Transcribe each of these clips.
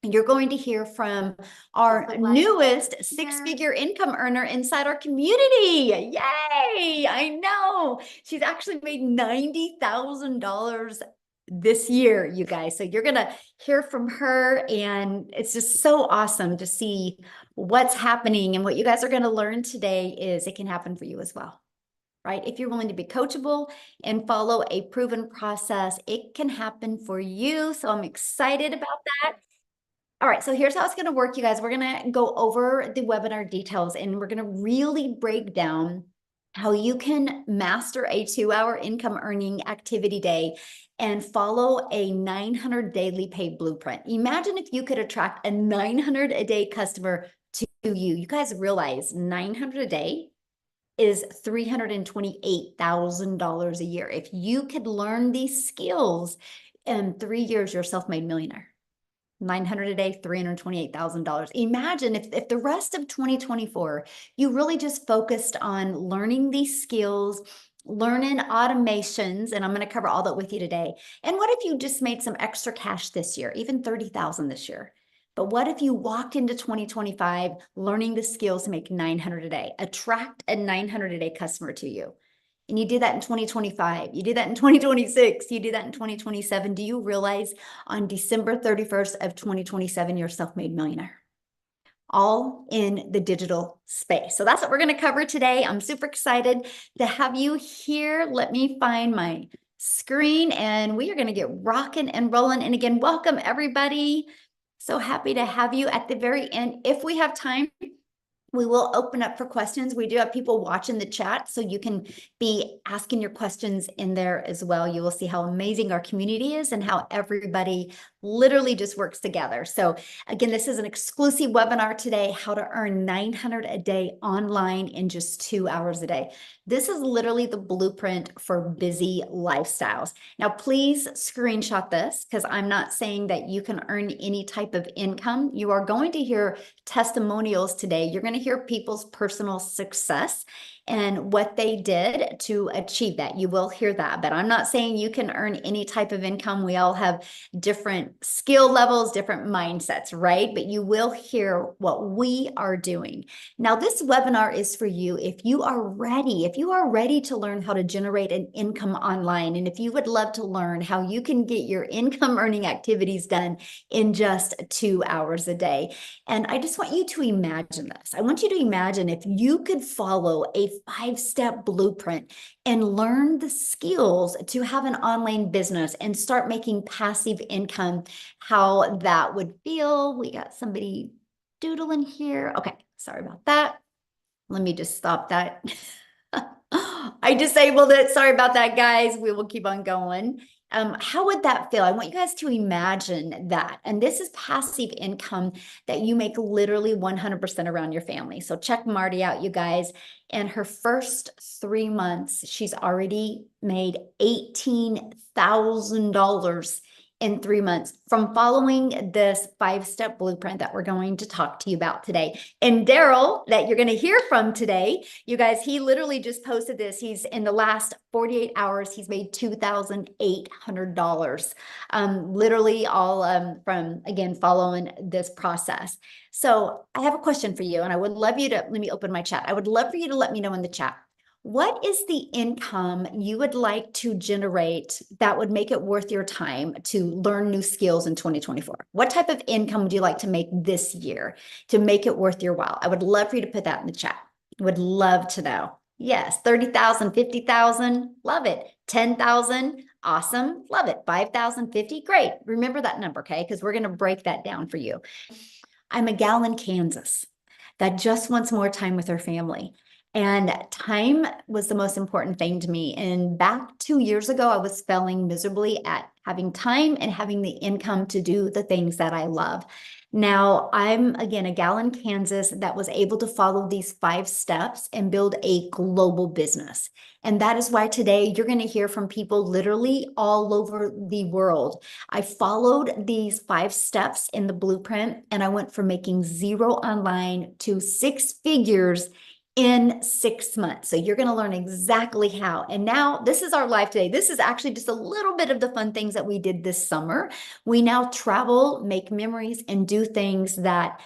You're going to hear from our newest six-figure income earner inside our community. Yay! I know. She's actually made $90,000 this year, you guys. So you're going to hear from her, and it's just so awesome to see what's happening. And what you guys are going to learn today is it can happen for you as well. Right? If you're willing to be coachable and follow a proven process, it can happen for you. So I'm excited about that. All right, so here's how it's going to work, you guys. We're going to go over the webinar details, and we're going to really break down how you can master a 2-hour income earning activity day and follow a 900 daily paid blueprint. Imagine if you could attract a 900 a day customer to you. You guys realize 900 a day is $328,000 a year. If you could learn these skills in 3 years, you're a self-made millionaire. 900 a day, $328,000. Imagine if the rest of 2024, you really just focused on learning these skills, learning automations, and I'm going to cover all that with you today. And what if you just made some extra cash this year, even 30,000 this year? But what if you walked into 2025 learning the skills to make 900 a day, attract a 900 a day customer to you? And you did that in 2025, you did that in 2026, you did that in 2027. Do you realize on December 31st of 2027, you're a self-made millionaire? All in the digital space. So that's what we're going to cover today. I'm super excited to have you here. Let me find my screen and we are going to get rocking and rolling. And again, welcome everybody. So happy to have you at the very end. If we have time, we will open up for questions. We do have people watching the chat, so you can be asking your questions in there as well. You will see how amazing our community is and how everybody literally just works together. So again, this is an exclusive webinar today, how to earn 900 a day online in just 2 hours a day. This is literally the blueprint for busy lifestyles. Now, please screenshot this because I'm not saying that you can earn any type of income. You are going to hear testimonials today. You're going to hear people's personal success and what they did to achieve that. You will hear that, but I'm not saying you can earn any type of income. We all have different skill levels, different mindsets, right? But you will hear what we are doing. Now, this webinar is for you if you are ready to learn how to generate an income online, and if you would love to learn how you can get your income earning activities done in just 2 hours a day. And I just want you to imagine this. I want you to imagine if you could follow a 5-step blueprint and learn the skills to have an online business and start making passive income, how that would feel. We got somebody doodling here. Okay, sorry about that. Let me just stop that. I disabled it. Sorry about that, guys. We will keep on going. How would that feel? I want you guys to imagine that. And this is passive income that you make literally 100% around your family. So check Marty out, you guys. In her first 3 months, she's already made $18,000 in 3 months from following this 5-step blueprint that we're going to talk to you about today. And Daryl, that you're going to hear from today, you guys, he literally just posted this. He's in the last 48 hours, he's made $2,800, literally all from, again, following this process. So I have a question for you, and I would love you to, let me open my chat. I would love for you to let me know in the chat. What is the income you would like to generate that would make it worth your time to learn new skills in 2024? What type of income would you like to make this year to make it worth your while? I would love for you to put that in the chat. Would love to know. Yes, 30,000, 50,000, love it. 10,000, awesome, love it. 5,000, 50, great. Remember that number, okay? Because we're going to break that down for you. I'm a gal in Kansas that just wants more time with her family. And time was the most important thing to me. And back 2 years ago, I was failing miserably at having time and having the income to do the things that I love. Now, I'm, again, a gal in Kansas that was able to follow these 5 steps and build a global business. And that is why today you're going to hear from people literally all over the world. I followed these 5 steps in the blueprint, and I went from making 0 online to 6 figures in 6 months. So you're going to learn exactly how. And now this is our life today. This is actually just a little bit of the fun things that we did this summer. We now travel, make memories, and do things that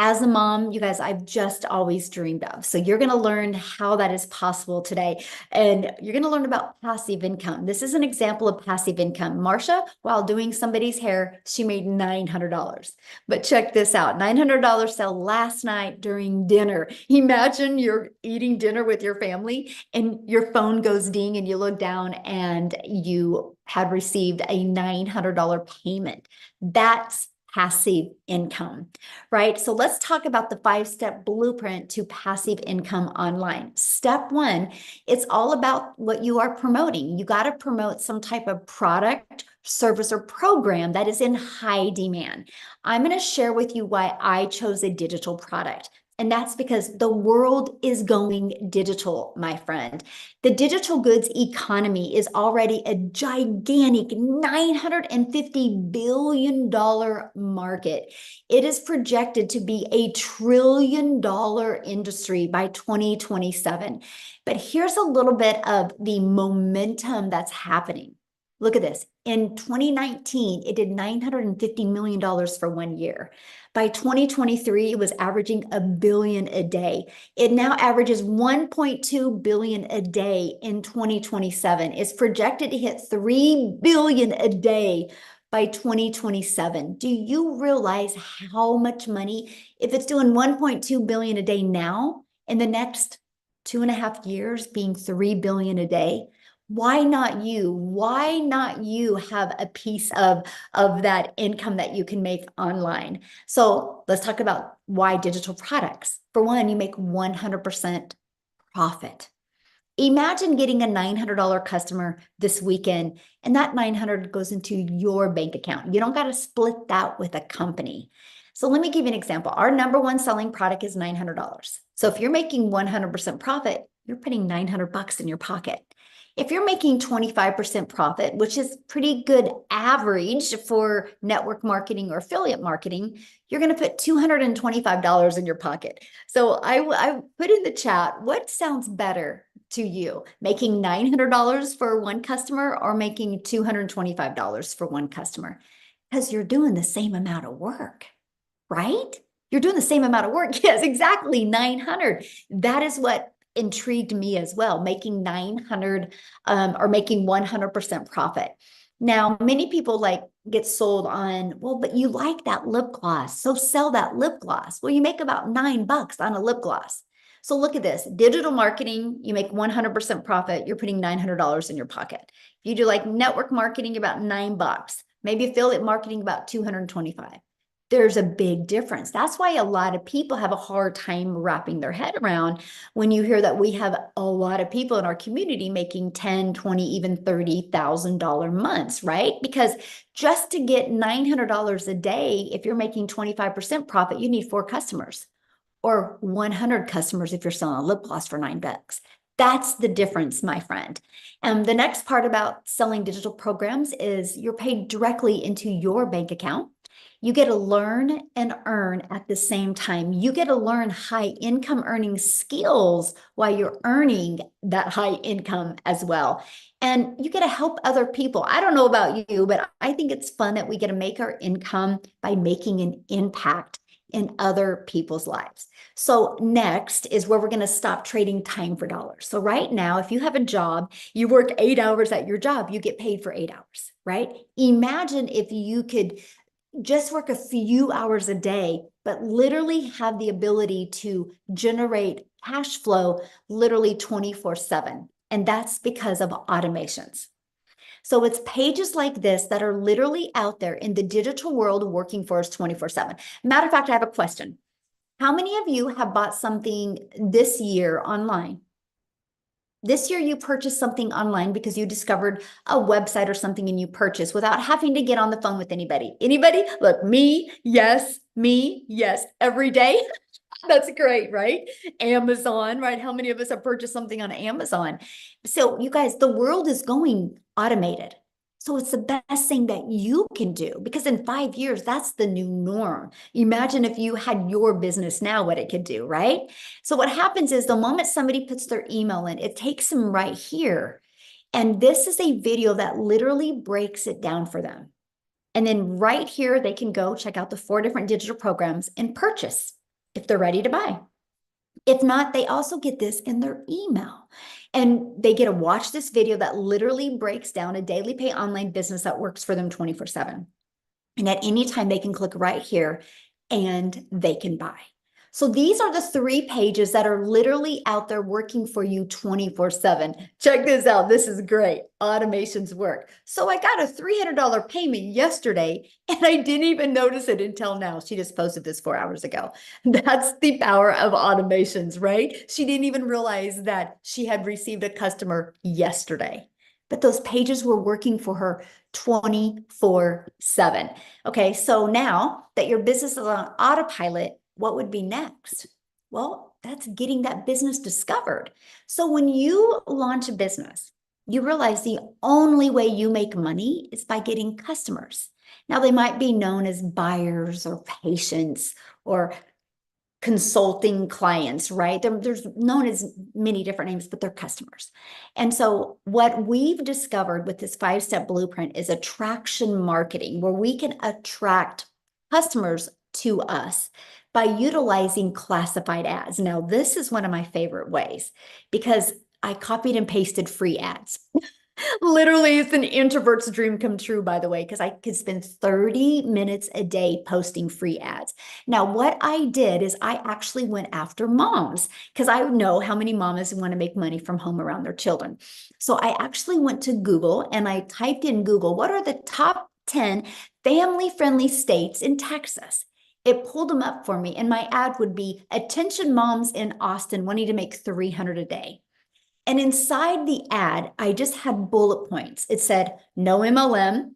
as a mom, you guys, I've just always dreamed of. So you're going to learn how that is possible today. And you're going to learn about passive income. This is an example of passive income. Marsha, while doing somebody's hair, she made $900. But check this out, $900 sale last night during dinner. Imagine you're eating dinner with your family and your phone goes ding and you look down and you had received a $900 payment. That's passive income, right? So let's talk about the 5-step blueprint to passive income online. Step 1, it's all about what you are promoting. You got to promote some type of product, service, or program that is in high demand. I'm going to share with you why I chose a digital product. And that's because the world is going digital, my friend. The digital goods economy is already a gigantic $950 billion market. It is projected to be a $1 trillion industry by 2027. But here's a little bit of the momentum that's happening. Look at this. In 2019, it did $950 million for 1 year. By 2023, it was averaging $1 billion a day. It now averages $1.2 billion a day in 2027. It's projected to hit $3 billion a day by 2027. Do you realize how much money, if it's doing $1.2 billion a day now, in the next 2.5 years being $3 billion a day? Why not you? Why not you have a piece of that income that you can make online? So let's talk about why digital products. For one, you make 100% profit. Imagine getting a $900 customer this weekend, and that $900 goes into your bank account. You don't got to split that with a company. So let me give you an example. Our number one selling product is $900. So if you're making 100% profit, you're putting $900 in your pocket. If you're making 25% profit, which is pretty good average for network marketing or affiliate marketing, you're going to put $225 in your pocket. So I put in the chat, what sounds better to you? Making $900 for one customer or making $225 for one customer? Because you're doing the same amount of work, right? You're doing the same amount of work. Yes, exactly. 900. That is what intrigued me as well, making 900 or making 100% profit. Now, many people get sold on, well, but you like that lip gloss, so sell that lip gloss. Well, you make about $9 on a lip gloss. So look at this, digital marketing, you make 100% profit, you're putting $900 in your pocket. If you do network marketing, about $9, maybe affiliate marketing, about 225. There's a big difference. That's why a lot of people have a hard time wrapping their head around when you hear that we have a lot of people in our community making $10, $20, even $30,000 months, right? Because just to get $900 a day, if you're making 25% profit, you need 4 customers or 100 customers if you're selling a lip gloss for $9. That's the difference, my friend. And the next part about selling digital programs is you're paid directly into your bank account. You get to learn and earn at the same time. You get to learn high income earning skills while you're earning that high income as well. And you get to help other people. I don't know about you, but I think it's fun that we get to make our income by making an impact in other people's lives. So next is where we're going to stop trading time for dollars. So right now, if you have a job, you work 8 hours at your job, you get paid for 8 hours, right? Imagine if you could just work a few hours a day, but literally have the ability to generate cash flow literally 24/7. And that's because of automations. So it's pages like this that are literally out there in the digital world working for us 24/7. Matter of fact, I have a question. How many of you have bought something this year online? This year you purchased something online because you discovered a website or something and you purchased without having to get on the phone with anybody. Anybody? Look, me, yes, every day. That's great, right? Amazon, right? How many of us have purchased something on Amazon? So you guys, the world is going automated. So it's the best thing that you can do, because in 5 years, that's the new norm. Imagine if you had your business now, what it could do, right? So what happens is the moment somebody puts their email in, it takes them right here. And this is a video that literally breaks it down for them. And then right here, they can go check out the 4 different digital programs and purchase if they're ready to buy. If not, they also get this in their email. And they get to watch this video that literally breaks down a daily pay online business that works for them 24/7. And at any time, they can click right here and they can buy. So these are the 3 pages that are literally out there working for you 24/7. Check this out. This is great. Automations work. So I got a $300 payment yesterday and I didn't even notice it until now. She just posted this 4 hours ago. That's the power of automations, right? She didn't even realize that she had received a customer yesterday. But those pages were working for her 24/7. Okay, so now that your business is on autopilot, what would be next? Well, that's getting that business discovered. So when you launch a business, you realize the only way you make money is by getting customers. Now, they might be known as buyers or patients or consulting clients, right? There's known as many different names, but they're customers. And so what we've discovered with this 5-step blueprint is attraction marketing, where we can attract customers to us by utilizing classified ads. Now, this is one of my favorite ways because I copied and pasted free ads. Literally, it's an introvert's dream come true, by the way, because I could spend 30 minutes a day posting free ads. Now, what I did is I actually went after moms because I know how many mamas want to make money from home around their children. So I actually went to Google and I typed in Google, what are the top 10 family-friendly states in Texas? It pulled them up for me, and my ad would be, attention moms in Austin wanting to make $300 a day. And inside the ad, I just had bullet points. It said, no MLM,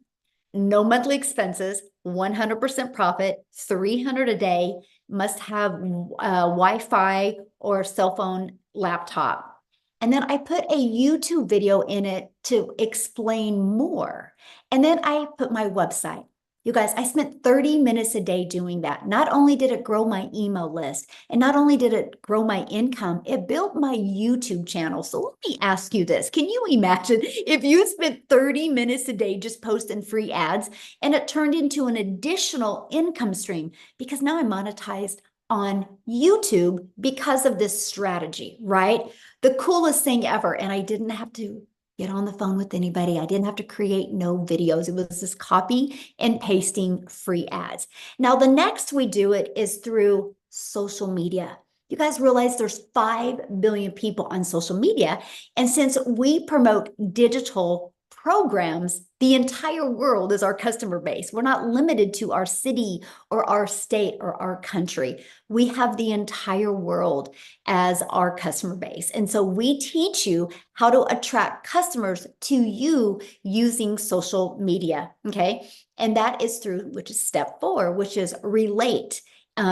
no monthly expenses, 100% profit, 300 a day, must have Wi-Fi or cell phone laptop. And then I put a YouTube video in it to explain more. And then I put my website. You guys, I spent 30 minutes a day doing that. Not only did it grow my email list, and not only did it grow my income, it built my YouTube channel. So let me ask you this. Can you imagine if you spent 30 minutes a day just posting free ads and it turned into an additional income stream? Because now I'm monetized on YouTube because of this strategy, right? The coolest thing ever. And I didn't have to get on the phone with anybody. I didn't have to create no videos. It was just copy and pasting free ads. Now, the next we do it is through social media. You guys realize there's 5 billion people on social media. And since we promote digital programs, the entire world is our customer base. We're not limited to our city or our state or our country. We have the entire world as our customer base. And so we teach you how to attract customers to you using social media, okay? And that is through, which is step 4, which is relate.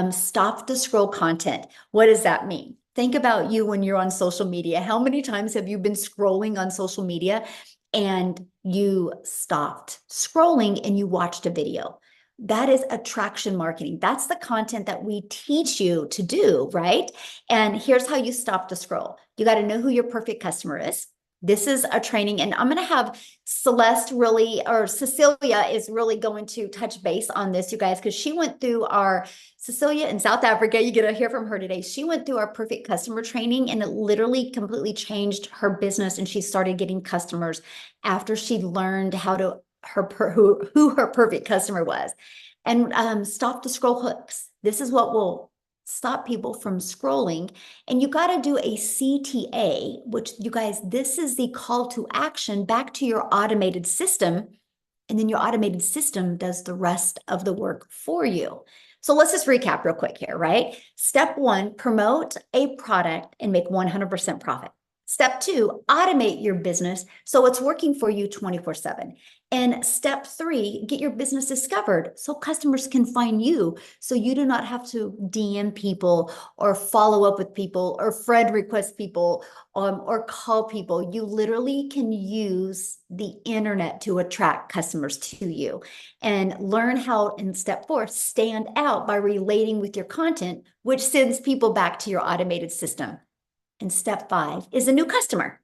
Stop the scroll content. What does that mean? Think about you when you're on social media. How many times have you been scrolling on social media and you stopped scrolling and you watched a video? That is attraction marketing. That's the content that we teach you to do, right? And here's how you stop the scroll. You got to know who your perfect customer is. This is a training, and I'm going to have Cecilia is really going to touch base on this, you guys, because she went through Cecilia in South Africa. You get to hear from her today. She went through our perfect customer training, and it literally completely changed her business, and she started getting customers after she learned who her perfect customer was. And stop the scroll hooks. This is what will stop people from scrolling. And you got to do a CTA, which, you guys, this is the call to action back to your automated system. And then your automated system does the rest of the work for you. So let's just recap real quick here, right? Step 1, promote a product and make 100% profit. Step 2, automate your business so it's working for you 24/7. And step 3, get your business discovered so customers can find you. So you do not have to DM people or follow up with people or friend request people or call people. You literally can use the internet to attract customers to you and learn how, in step 4, stand out by relating with your content, which sends people back to your automated system. And step 5 is a new customer.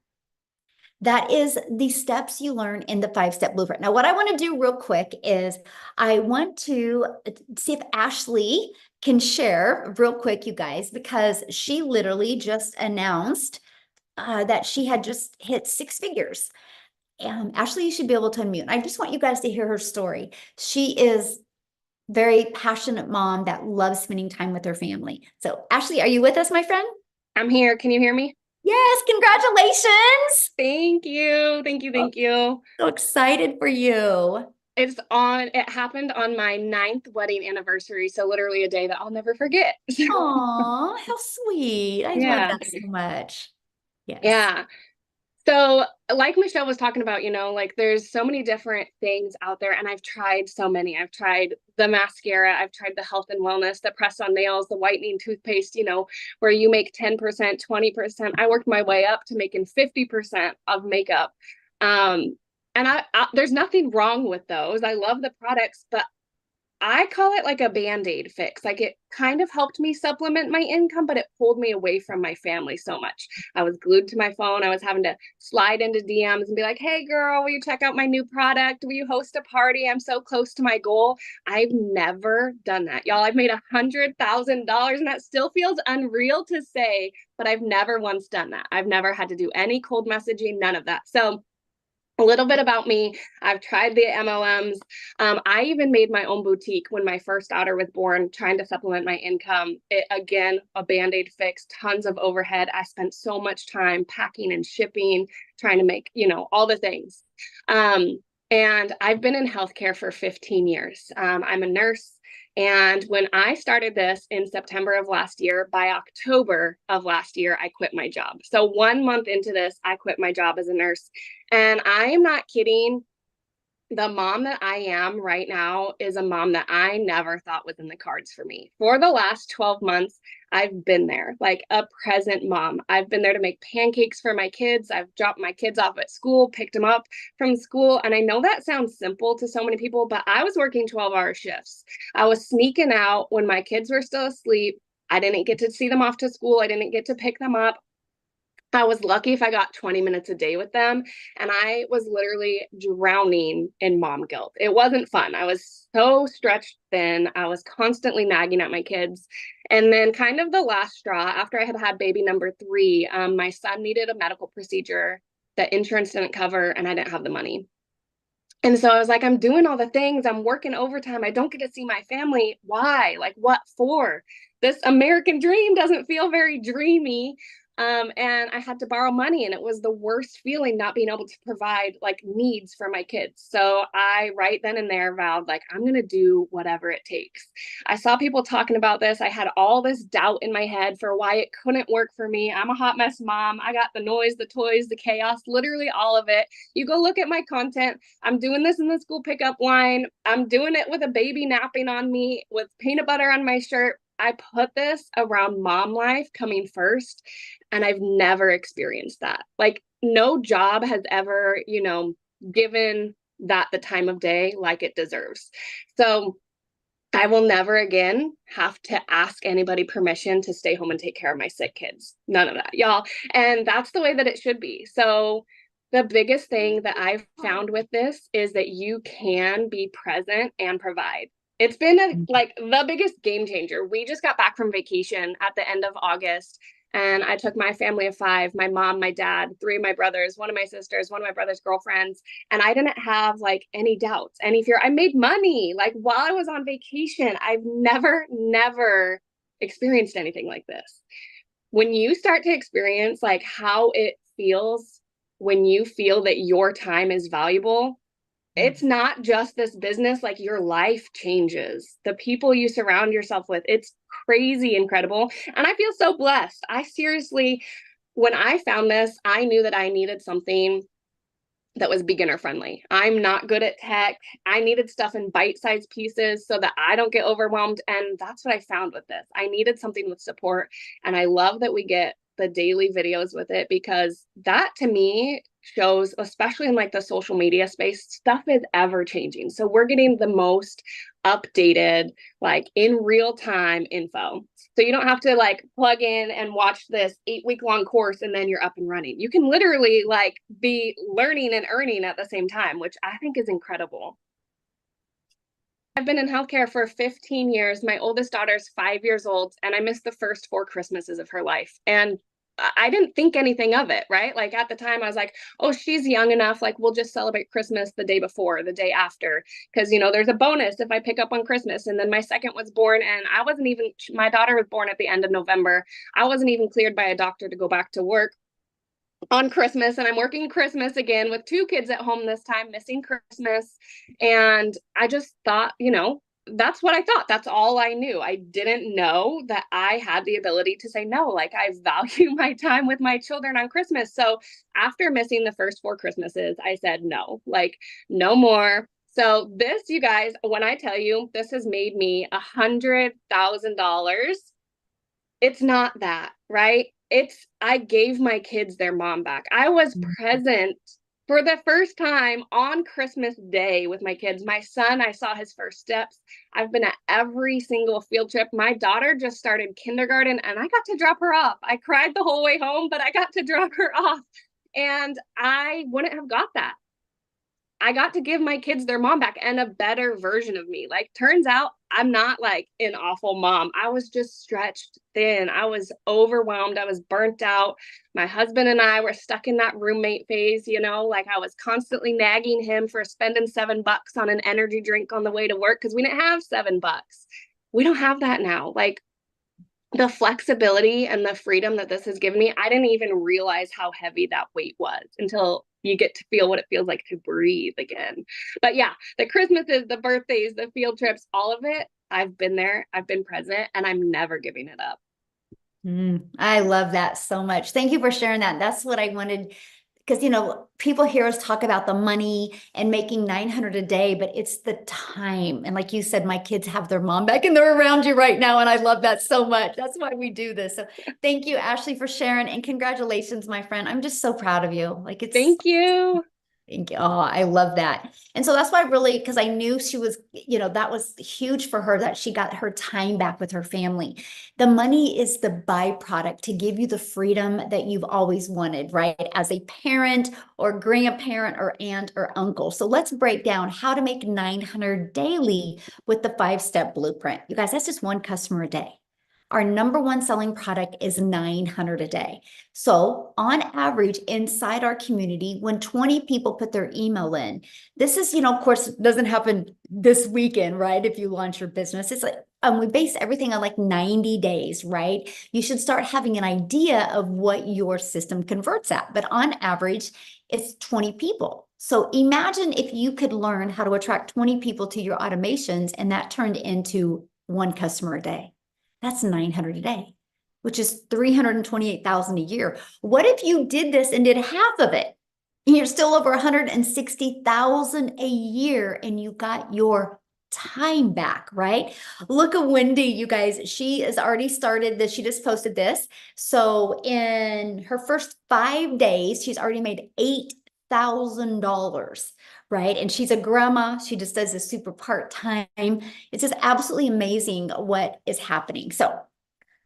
That is the steps you learn in the 5-step blueprint. Now, what I want to do real quick is I want to see if Ashley can share real quick, you guys, because she literally just announced that she had just hit 6 figures. Ashley, you should be able to unmute. I just want you guys to hear her story. She is very passionate mom that loves spending time with her family. So Ashley, are you with us, my friend? I'm here. Can you hear me? Yes, congratulations. Thank you. Thank you. Thank you. So excited for you. It happened on my 9th wedding anniversary. So literally a day that I'll never forget. Aw, how sweet. I love Yeah. that so much. Yes. Yeah. So like Michelle was talking about, like there's so many different things out there and I've tried so many. I've tried the mascara, I've tried the health and wellness, the press on nails, the whitening toothpaste, where you make 10%, 20%. I worked my way up to making 50% of makeup. And there's nothing wrong with those. I love the products, but I call it like a Band-Aid fix. Like it kind of helped me supplement my income, but it pulled me away from my family so much. I was glued to my phone. I was having to slide into DMs and be like, hey girl, will you check out my new product? Will you host a party? I'm so close to my goal. I've never done that. Y'all, I've made $100,000 and that still feels unreal to say, but I've never once done that. I've never had to do any cold messaging, none of that. So a little bit about me. I've tried the MLMs. I even made my own boutique when my first daughter was born, trying to supplement my income. Again, a Band-Aid fix, tons of overhead. I spent so much time packing and shipping, trying to make, all the things. And I've been in healthcare for 15 years. I'm a nurse. And when I started this in September of last year, by October of last year, I quit my job. So 1 month into this, I quit my job as a nurse. And I am not kidding. The mom that I am right now is a mom that I never thought was in the cards for me. For the last 12 months, I've been there, like a present mom. I've been there to make pancakes for my kids. I've dropped my kids off at school, picked them up from school. And I know that sounds simple to so many people, but I was working 12-hour shifts. I was sneaking out when my kids were still asleep. I didn't get to see them off to school. I didn't get to pick them up. I was lucky if I got 20 minutes a day with them. And I was literally drowning in mom guilt. It wasn't fun. I was so stretched thin. I was constantly nagging at my kids. And then, kind of the last straw, after I had had baby number 3, my son needed a medical procedure that insurance didn't cover, and I didn't have the money. And so I was like, I'm doing all the things. I'm working overtime. I don't get to see my family. Why? Like, what for? This American dream doesn't feel very dreamy. And I had to borrow money, and it was the worst feeling not being able to provide like needs for my kids. So I right then and there vowed, like, I'm going to do whatever it takes. I saw people talking about this. I had all this doubt in my head for why it couldn't work for me. I'm a hot mess mom. I got the noise, the toys, the chaos, literally all of it. You go look at my content. I'm doing this in the school pickup line. I'm doing it with a baby napping on me, with peanut butter on my shirt. I put this around mom life coming first, and I've never experienced that. Like, no job has ever, given that the time of day like it deserves. So I will never again have to ask anybody permission to stay home and take care of my sick kids. None of that, y'all. And that's the way that it should be. So the biggest thing that I've found with this is that you can be present and provide. It's been like the biggest game changer. We just got back from vacation at the end of August, and I took my family of 5, my mom, my dad, 3 of my brothers, 1 of my sisters, 1 of my brother's girlfriends. And I didn't have like any doubts, any fear. I made money like while I was on vacation. I've never experienced anything like this. When you start to experience like how it feels when you feel that your time is valuable, it's not just this business, like your life changes. The people you surround yourself with, it's crazy incredible. And I feel so blessed. I seriously, when I found this, I knew that I needed something that was beginner friendly. I'm not good at tech. I needed stuff in bite-sized pieces so that I don't get overwhelmed. And that's what I found with this. I needed something with support. And I love that we get the daily videos with it, because that to me shows, especially in like the social media space, stuff is ever changing. So we're getting the most updated, like in real time info. So you don't have to like plug in and watch this 8-week long course and then you're up and running. You can literally like be learning and earning at the same time, which I think is incredible. I've been in healthcare for 15 years. My oldest daughter's 5 years old, and I missed the first 4 Christmases of her life. And I didn't think anything of it, right? Like at the time, I was like, oh, she's young enough. Like we'll just celebrate Christmas the day before, the day after. Because, you know, there's a bonus if I pick up on Christmas. And then my second was born, and I wasn't even, my daughter was born at the end of November. I wasn't even cleared by a doctor to go back to work on Christmas, and I'm working Christmas again with 2 kids at home this time, missing Christmas. And I just thought, you know, that's what I thought. That's all I knew. I didn't know that I had the ability to say no. Like I value my time with my children on Christmas. So after missing the first 4 Christmases, I said no, like no more. So this, you guys, when I tell you this has made me $100,000, it's not that, right? It's, I gave my kids their mom back. I was present for the first time on Christmas Day with my kids. My son, I saw his first steps. I've been at every single field trip. My daughter just started kindergarten and I got to drop her off. I cried the whole way home, but I got to drop her off. And I wouldn't have got that. I got to give my kids their mom back and a better version of me. Like, turns out I'm not like an awful mom. I was just stretched thin. I was overwhelmed. I was burnt out. My husband and I were stuck in that roommate phase, you know, like I was constantly nagging him for spending $7 on an energy drink on the way to work because we didn't have $7. We don't have that now. Like, the flexibility and the freedom that this has given me, I didn't even realize how heavy that weight was until you get to feel what it feels like to breathe again. But yeah, the Christmases, the birthdays, the field trips, all of it, I've been there, I've been present, and I'm never giving it up. I love that so much. Thank you for sharing that. That's what I wanted, because, you know, people hear us talk about the money and making 900 a day, but it's the time. And like you said, my kids have their mom back and they're around you right now. And I love that so much. That's why we do this. So thank you, Ashley, for sharing, and congratulations, my friend. I'm just so proud of you. Like it's Thank you. Thank you. Oh, I love that. And so that's why I really, because I knew she was, you know, that was huge for her, that she got her time back with her family. The money is the byproduct to give you the freedom that you've always wanted, right? As a parent or grandparent or aunt or uncle. So let's break down how to make 900 daily with the 5-step blueprint. You guys, that's just one customer a day. Our number one selling product is 900 a day. So on average, inside our community, when 20 people put their email in, this is, you know, of course, it doesn't happen this weekend, right? If you launch your business, it's like, we base everything on like 90 days, right? You should start having an idea of what your system converts at. But on average, it's 20 people. So imagine if you could learn how to attract 20 people to your automations and that turned into one customer a day. That's 900 a day, which is 328,000 a year. What if you did this and did half of it? And you're still over 160,000 a year and you got your time back, right? Look at Wendy, you guys. She has already started this. She just posted this. So in her first 5 days, she's already made $8,000. Right. And she's a grandma. She just does this super part-time. It's just absolutely amazing what is happening. So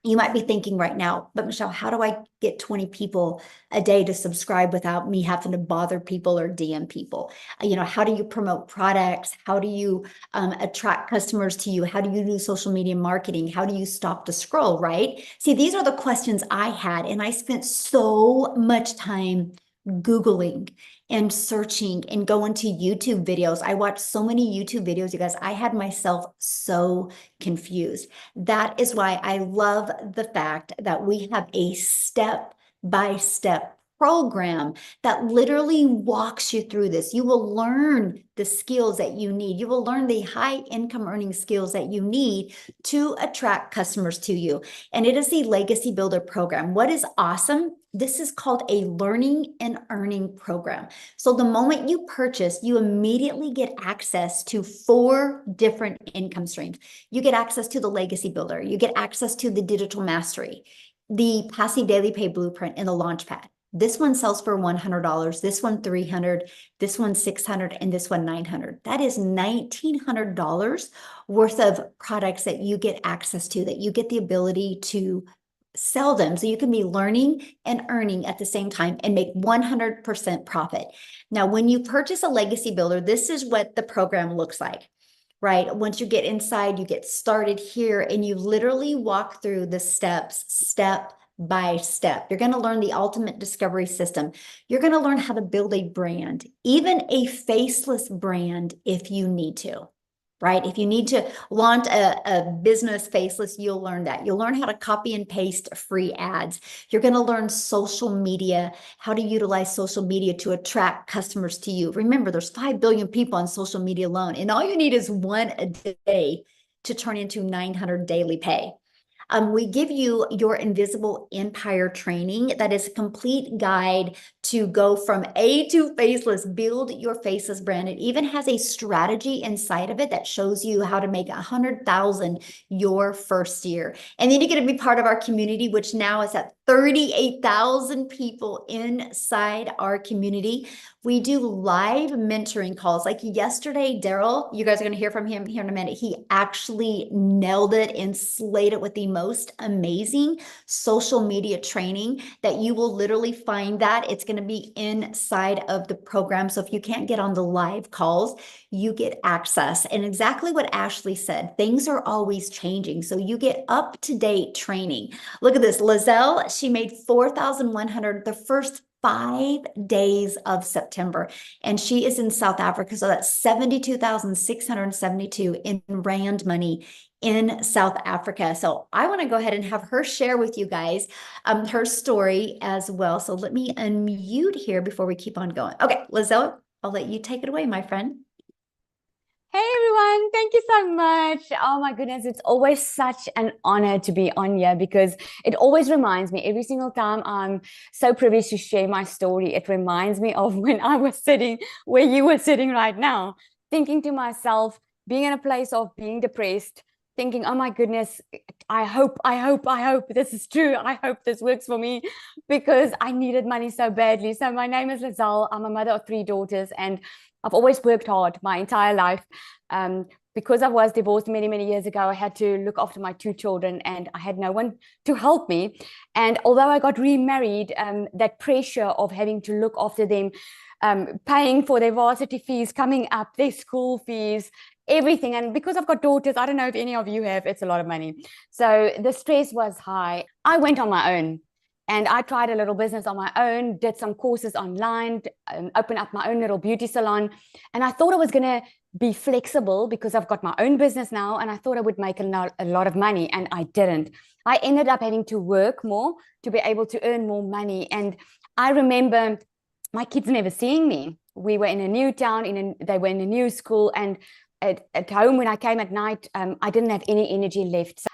you might be thinking right now, but Michelle, how do I get 20 people a day to subscribe without me having to bother people or DM people? You know, how do you promote products? How do you attract customers to you? How do you do social media marketing? How do you stop the scroll, right? See, these are the questions I had, and I spent so much time Googling and searching and going to YouTube videos. I watched so many YouTube videos, you guys. I had myself so confused. That is why I love the fact that we have a step-by-step program that literally walks you through this. You will learn the skills that you need. You will learn the high income earning skills that you need to attract customers to you. And it is the Legacy Builder program. What is awesome This is called a learning and earning program. So the moment you purchase, you immediately get access to 4 different income streams. You get access to the Legacy Builder, you get access to the Digital Mastery, the Passive Daily Pay Blueprint, and the Launchpad. This one sells for $100, this one $300, this one $600, and this one $900. That is $1,900 worth of products that you get access to, that you get the ability to sell them. So you can be learning and earning at the same time and make 100% profit. Now, when you purchase a Legacy Builder, this is what the program looks like, right? Once you get inside, you get started here and you literally walk through the steps, step by step. You're going to learn the ultimate discovery system. You're going to learn how to build a brand, even a faceless brand if you need to. Right? If you need to launch a business faceless, you'll learn that. You'll learn how to copy and paste free ads. You're going to learn social media, how to utilize social media to attract customers to you. Remember, there's 5 billion people on social media alone, and all you need is one a day to turn into 900 daily pay. We give you your Invisible Empire training. That is a complete guide to go from A to faceless, build your faceless brand. It even has a strategy inside of it that shows you how to make 100,000 your first year. And then you get to be part of our community, which now is at 38,000 people inside our community. We do live mentoring calls. Like yesterday, Daryl, you guys are going to hear from him here in a minute. He actually nailed it and slayed it with the most amazing social media training that you will literally find that. It's going to be inside of the program. So if you can't get on the live calls, you get access. And exactly what Ashley said, things are always changing. So you get up-to-date training. Look at this. Lizelle, she made 4,100 the first 5 days of September, and she is in South Africa. So that's 72,672 in rand money in South Africa. So I want to go ahead and have her share with you guys her story as well. So let me unmute here before we keep on going. Okay, Lizelle, I'll let you take it away, my friend. Hey everyone, thank you so much. Oh my goodness, it's always such an honor to be on here because it always reminds me every single time I'm so privileged to share my story. It reminds me of when I was sitting where you were sitting right now, thinking to myself, being in a place of being depressed, thinking, oh my goodness, I hope this is true. I hope this works for me because I needed money so badly. So my name is Lizelle. I'm a mother of 3 daughters and I've always worked hard my entire life. Because I was divorced many, many years ago, I had to look after my 2 children and I had no one to help me. And although I got remarried, that pressure of having to look after them, paying for their varsity fees, coming up, their school fees, everything. And because I've got daughters, I don't know if any of you have, it's a lot of money. So the stress was high. I went on my own. And I tried a little business on my own, did some courses online, opened up my own little beauty salon. And I thought I was going to be flexible because I've got my own business now. And I thought I would make a lot of money. And I didn't. I ended up having to work more to be able to earn more money. And I remember my kids never seeing me. We were in a new town, they were in a new school. And at home when I came at night, I didn't have any energy left. So,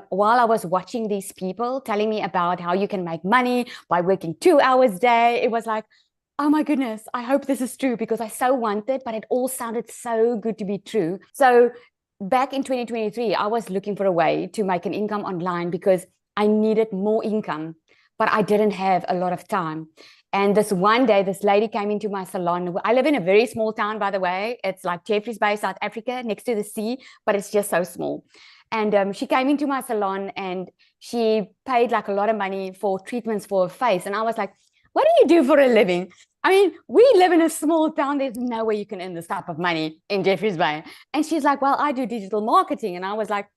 while I was watching these people telling me about how you can make money by working 2 hours a day, it was like, oh my goodness, I hope this is true because I so wanted, but it all sounded so good to be true. So back in 2023, I was looking for a way to make an income online because I needed more income, but I didn't have a lot of time. And this one day, this lady came into my salon. I live in a very small town, by the way. It's like Jeffreys Bay, South Africa, next to the sea, but it's just so small. And she came into my salon and she paid like a lot of money for treatments for her face. And I was like, what do you do for a living? I mean, we live in a small town. There's no way you can earn this type of money in Jeffreys Bay. And she's like, well, I do digital marketing. And I was like,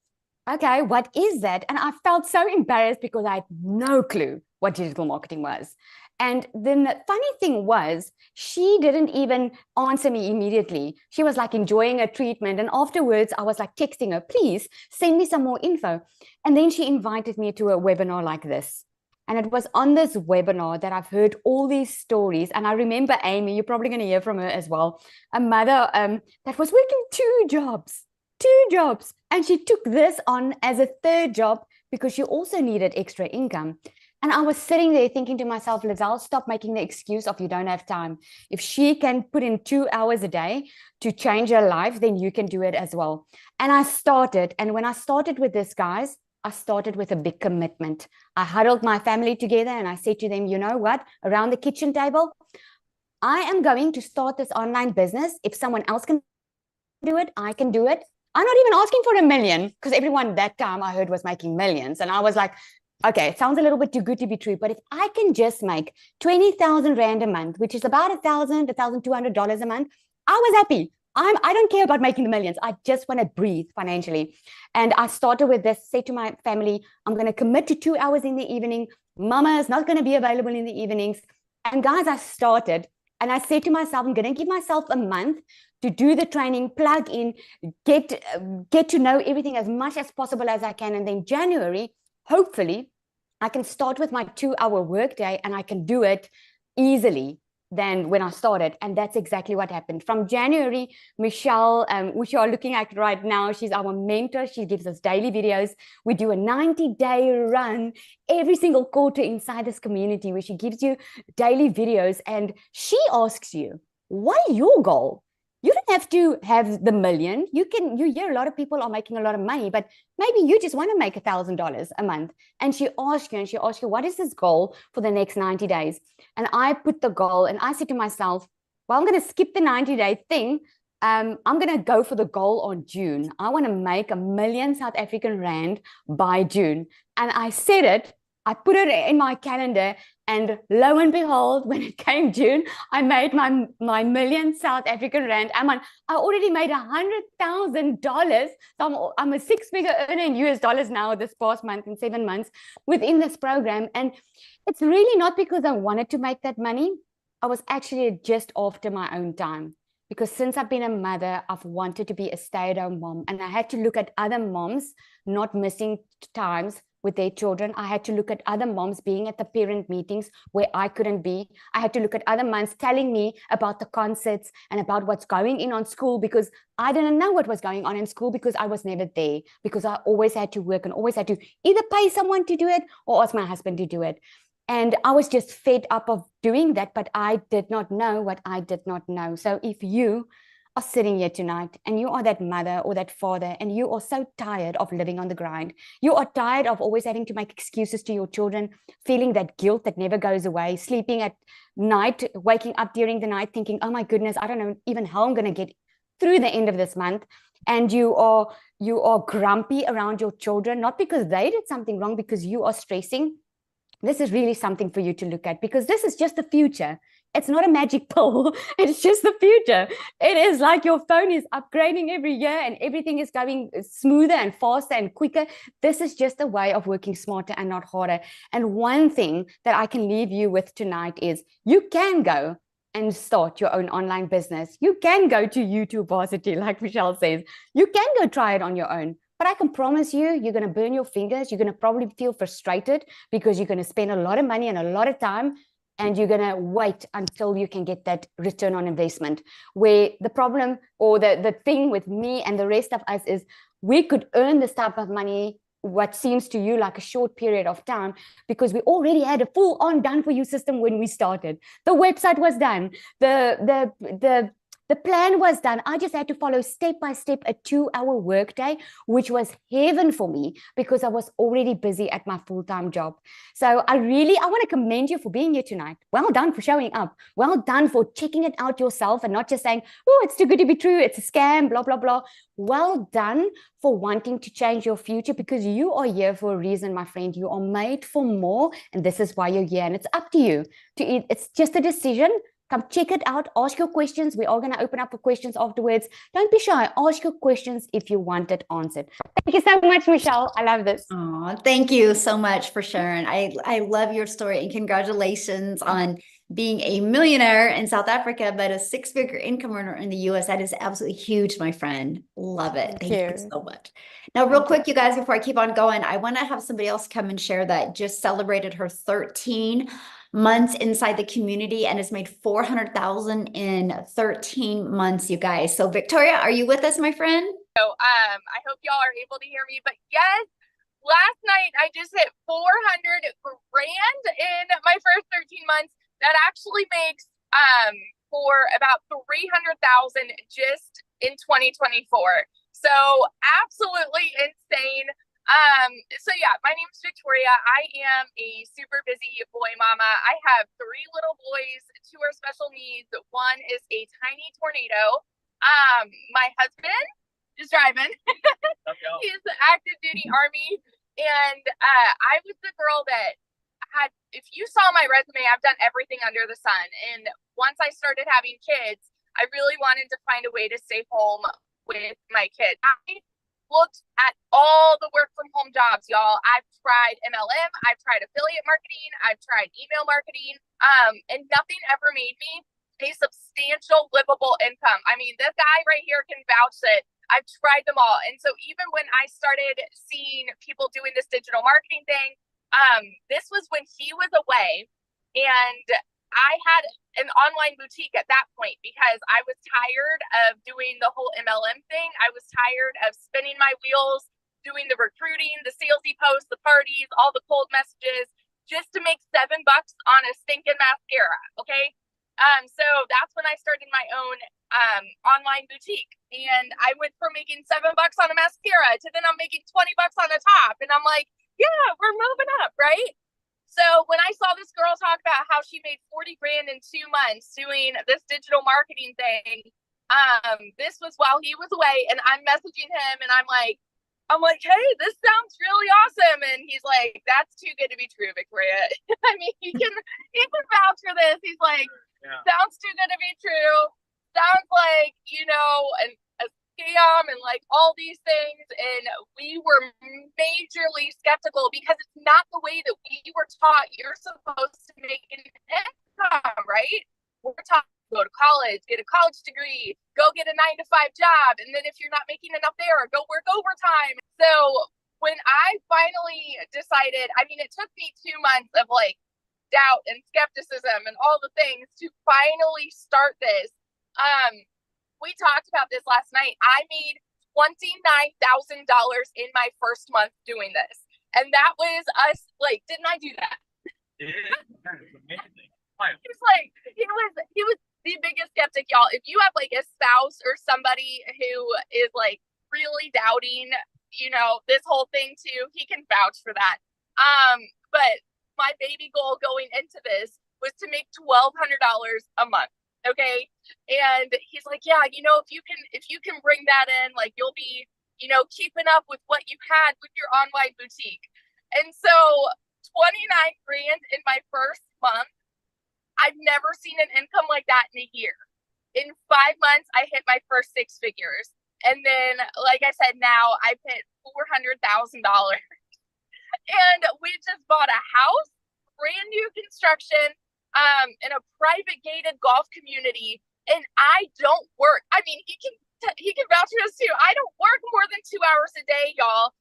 okay, what is that? And I felt so embarrassed because I had no clue what digital marketing was. And then the funny thing was, she didn't even answer me immediately. She was like enjoying her treatment. And afterwards, I was like texting her, please send me some more info. And then she invited me to a webinar like this. And it was on this webinar that I've heard all these stories. And I remember Amy, you're probably going to hear from her as well, a mother that was working 2 jobs. And she took this on as a 3rd job because she also needed extra income. And I was sitting there thinking to myself, Lizelle, stop making the excuse of you don't have time. If she can put in 2 hours a day to change her life, then you can do it as well. And I started. And when I started with this, guys, I started with a big commitment. I huddled my family together and I said to them, you know what? Around the kitchen table, I am going to start this online business. If someone else can do it, I can do it. I'm not even asking for $1 million, because everyone that time I heard was making millions. And I was like, okay, it sounds a little bit too good to be true. But if I can just make 20,000 Rand a month, which is about $1,000, $1,200 a month, I was happy. I don't care about making the millions. I just want to breathe financially. And I started with this, say to my family, I'm going to commit to 2 hours in the evening. Mama is not going to be available in the evenings. And guys, I started and I said to myself, I'm going to give myself a month to do the training, plug in, get to know everything as much as possible as I can. And then January, hopefully, I can start with my 2-hour workday and I can do it easily than when I started. And that's exactly what happened. From January, Michelle, which you are looking at right now, she's our mentor. She gives us daily videos. We do a 90-day run every single quarter inside this community where she gives you daily videos and she asks you, what is your goal? You don't have to have the million. You hear a lot of people are making a lot of money, but maybe you just want to make $1,000 a month. And she asks you, what is this goal for the next 90 days? And I put the goal and I said to myself, well, I'm going to skip the 90-day thing. I'm going to go for the goal on June. I want to make $1 million South African Rand by June. And I said it, I put it in my calendar, and lo and behold, when it came June, I made my $1 million South African Rand. I already made $100,000. So I'm a 6-figure earner in US dollars now this past month, in 7 months within this program. And it's really not because I wanted to make that money. I was actually just after my own time. Because since I've been a mother, I've wanted to be a stay-at-home mom. And I had to look at other moms not missing times with their children. I had to look at other moms being at the parent meetings where I couldn't be. I had to look at other moms telling me about the concerts and about what's going on school, because I didn't know what was going on in school because I was never there, because I always had to work and always had to either pay someone to do it or ask my husband to do it. And I was just fed up of doing that, but I did not know what I did not know. So if you are sitting here tonight and you are that mother or that father and you are so tired of living on the grind, you are tired of always having to make excuses to your children, feeling that guilt that never goes away, sleeping at night, waking up during the night thinking, oh my goodness, I don't know even how I'm going to get through the end of this month. And you are grumpy around your children, not because they did something wrong, because you are stressing. This is really something for you to look at, because this is just the future. It's not a magic pill. It's just the future. It is like your phone is upgrading every year and everything is going smoother and faster and quicker. This is just a way of working smarter and not harder. And one thing that I can leave you with tonight is you can go and start your own online business. You can go to YouTube Varsity, like Michelle says. You can go try it on your own. But I can promise you, you're going to burn your fingers. You're going to probably feel frustrated because you're going to spend a lot of money and a lot of time, and you're going to wait until you can get that return on investment. Where the problem or the thing with me and the rest of us is we could earn this type of money, what seems to you like a short period of time, because we already had a full-on done-for-you system when we started. The website was done. The plan was done. I just had to follow step by step a 2-hour workday, which was heaven for me because I was already busy at my full-time job. So I want to commend you for being here tonight. Well done for showing up. Well done for checking it out yourself and not just saying, oh, it's too good to be true. It's a scam, blah, blah, blah. Well done for wanting to change your future, because you are here for a reason, my friend. You are made for more, and this is why you're here. And it's up to you to eat. It's just a decision. Come check it out. Ask your questions. We are going to open up for questions afterwards. Don't be shy. Ask your questions if you want it answered. Thank you so much, Michelle. I love this. Oh, thank you so much for sharing. I love your story, and congratulations on being a millionaire in South Africa, but a 6-figure income earner in the US. That is absolutely huge, my friend. Love it. Thank you so much. Now, real quick, you guys, before I keep on going, I want to have somebody else come and share that just celebrated her 13 months inside the community and has made $400,000 in 13 months, you guys. So Victoria, are you with us, my friend? So I hope y'all are able to hear me. But yes, last night I just hit 400 grand in my first 13 months. That actually makes for about 300,000 just in 2024. So absolutely insane. So yeah, my name is Victoria. I am a super busy boy mama. I have 3 little boys, 2 are special needs. One is a tiny tornado. My husband is driving. He's the active duty Army. And I was the girl that had, if you saw my resume, I've done everything under the sun. And once I started having kids, I really wanted to find a way to stay home with my kids. I looked at all the work from home jobs, y'all. I've tried MLM, I've tried affiliate marketing, I've tried email marketing, and nothing ever made me a substantial livable income. I mean, this guy right here can vouch that I've tried them all. And so even when I started seeing people doing this digital marketing thing, this was when he was away, and I had an online boutique at that point because I was tired of doing the whole MLM thing. I was tired of spinning my wheels, doing the recruiting, the salesy posts, the parties, all the cold messages, just to make $7 on a stinking mascara. Okay. So that's when I started my own online boutique, and I went from making $7 on a mascara to then I'm making $20 on a top, and I'm like, yeah, we're moving up, right? So when I saw this girl talk about how she made 40 grand in 2 months doing this digital marketing thing, this was while he was away, and I'm messaging him, and I'm like, hey, this sounds really awesome. And he's like, that's too good to be true, Victoria. I mean, he can vouch for this. He's like, sounds too good to be true. Sounds like, a scam and like all these things. And we were majorly skeptical because it's not the way that we were taught. You're supposed to make an income, right? We're taught to go to college, get a college degree, go get a 9-to-5 job. And then if you're not making enough there, go work overtime. So when I finally decided, I mean, it took me 2 months of like doubt and skepticism and all the things to finally start this. We talked about this last night. I made $29,000 in my first month doing this. And that was us, like, didn't I do that? That is amazing. He was the biggest skeptic, y'all. If you have like a spouse or somebody who is like really doubting, this whole thing too, he can vouch for that. But my baby goal going into this was to make $1,200 a month. Okay. And he's like, yeah, if you can bring that in, like you'll be, keeping up with what you had with your online boutique. And so 29 grand in my first month, I've never seen an income like that in a year. In 5 months, I hit my first 6 figures. And then, like I said, now I've hit $400,000. And we just bought a house, brand new construction, in a private gated golf community. And I don't work. I mean, he can vouch for this too. I don't work more than 2 hours a day, y'all.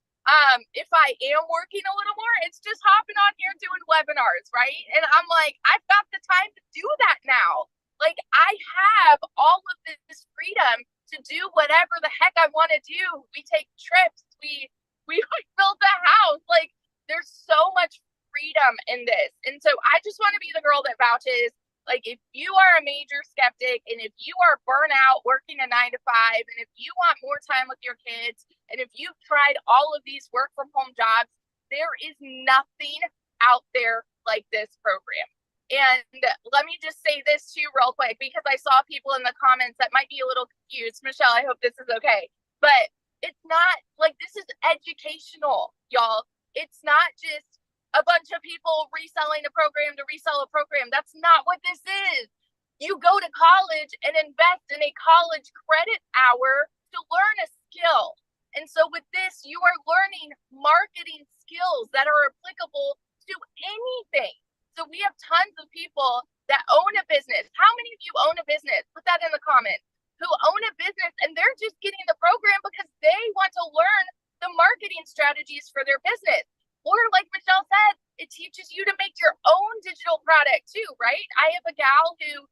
If I am working a little more, it's just hopping on here doing webinars, right? And I'm like, I've got the time to do that now. Like, I have all of this freedom to do whatever the heck I want to do. We take trips. We build the house. Like, there's so much freedom in this. And so I just want to be the girl that vouches. Like, if you are a major skeptic and if you are burnt out working a 9-to-5, and if you want more time with your kids, and if you've tried all of these work from home jobs, there is nothing out there like this program. And let me just say this too real quick, because I saw people in the comments that might be a little confused. Michelle, I hope this is okay. But it's not like, this is educational, y'all. It's not just a bunch of people reselling a program to resell a program. That's not what this is. You go to college and invest in a college credit hour to learn a skill. And so with this, you are learning marketing skills that are applicable to anything. So we have tons of people that own a business. How many of you own a business? Put that in the comments. Who own a business and they're just getting the program because they want to learn the marketing strategies for their business. Or like Michelle said, it teaches you to make your own digital product too, right? I have a gal who,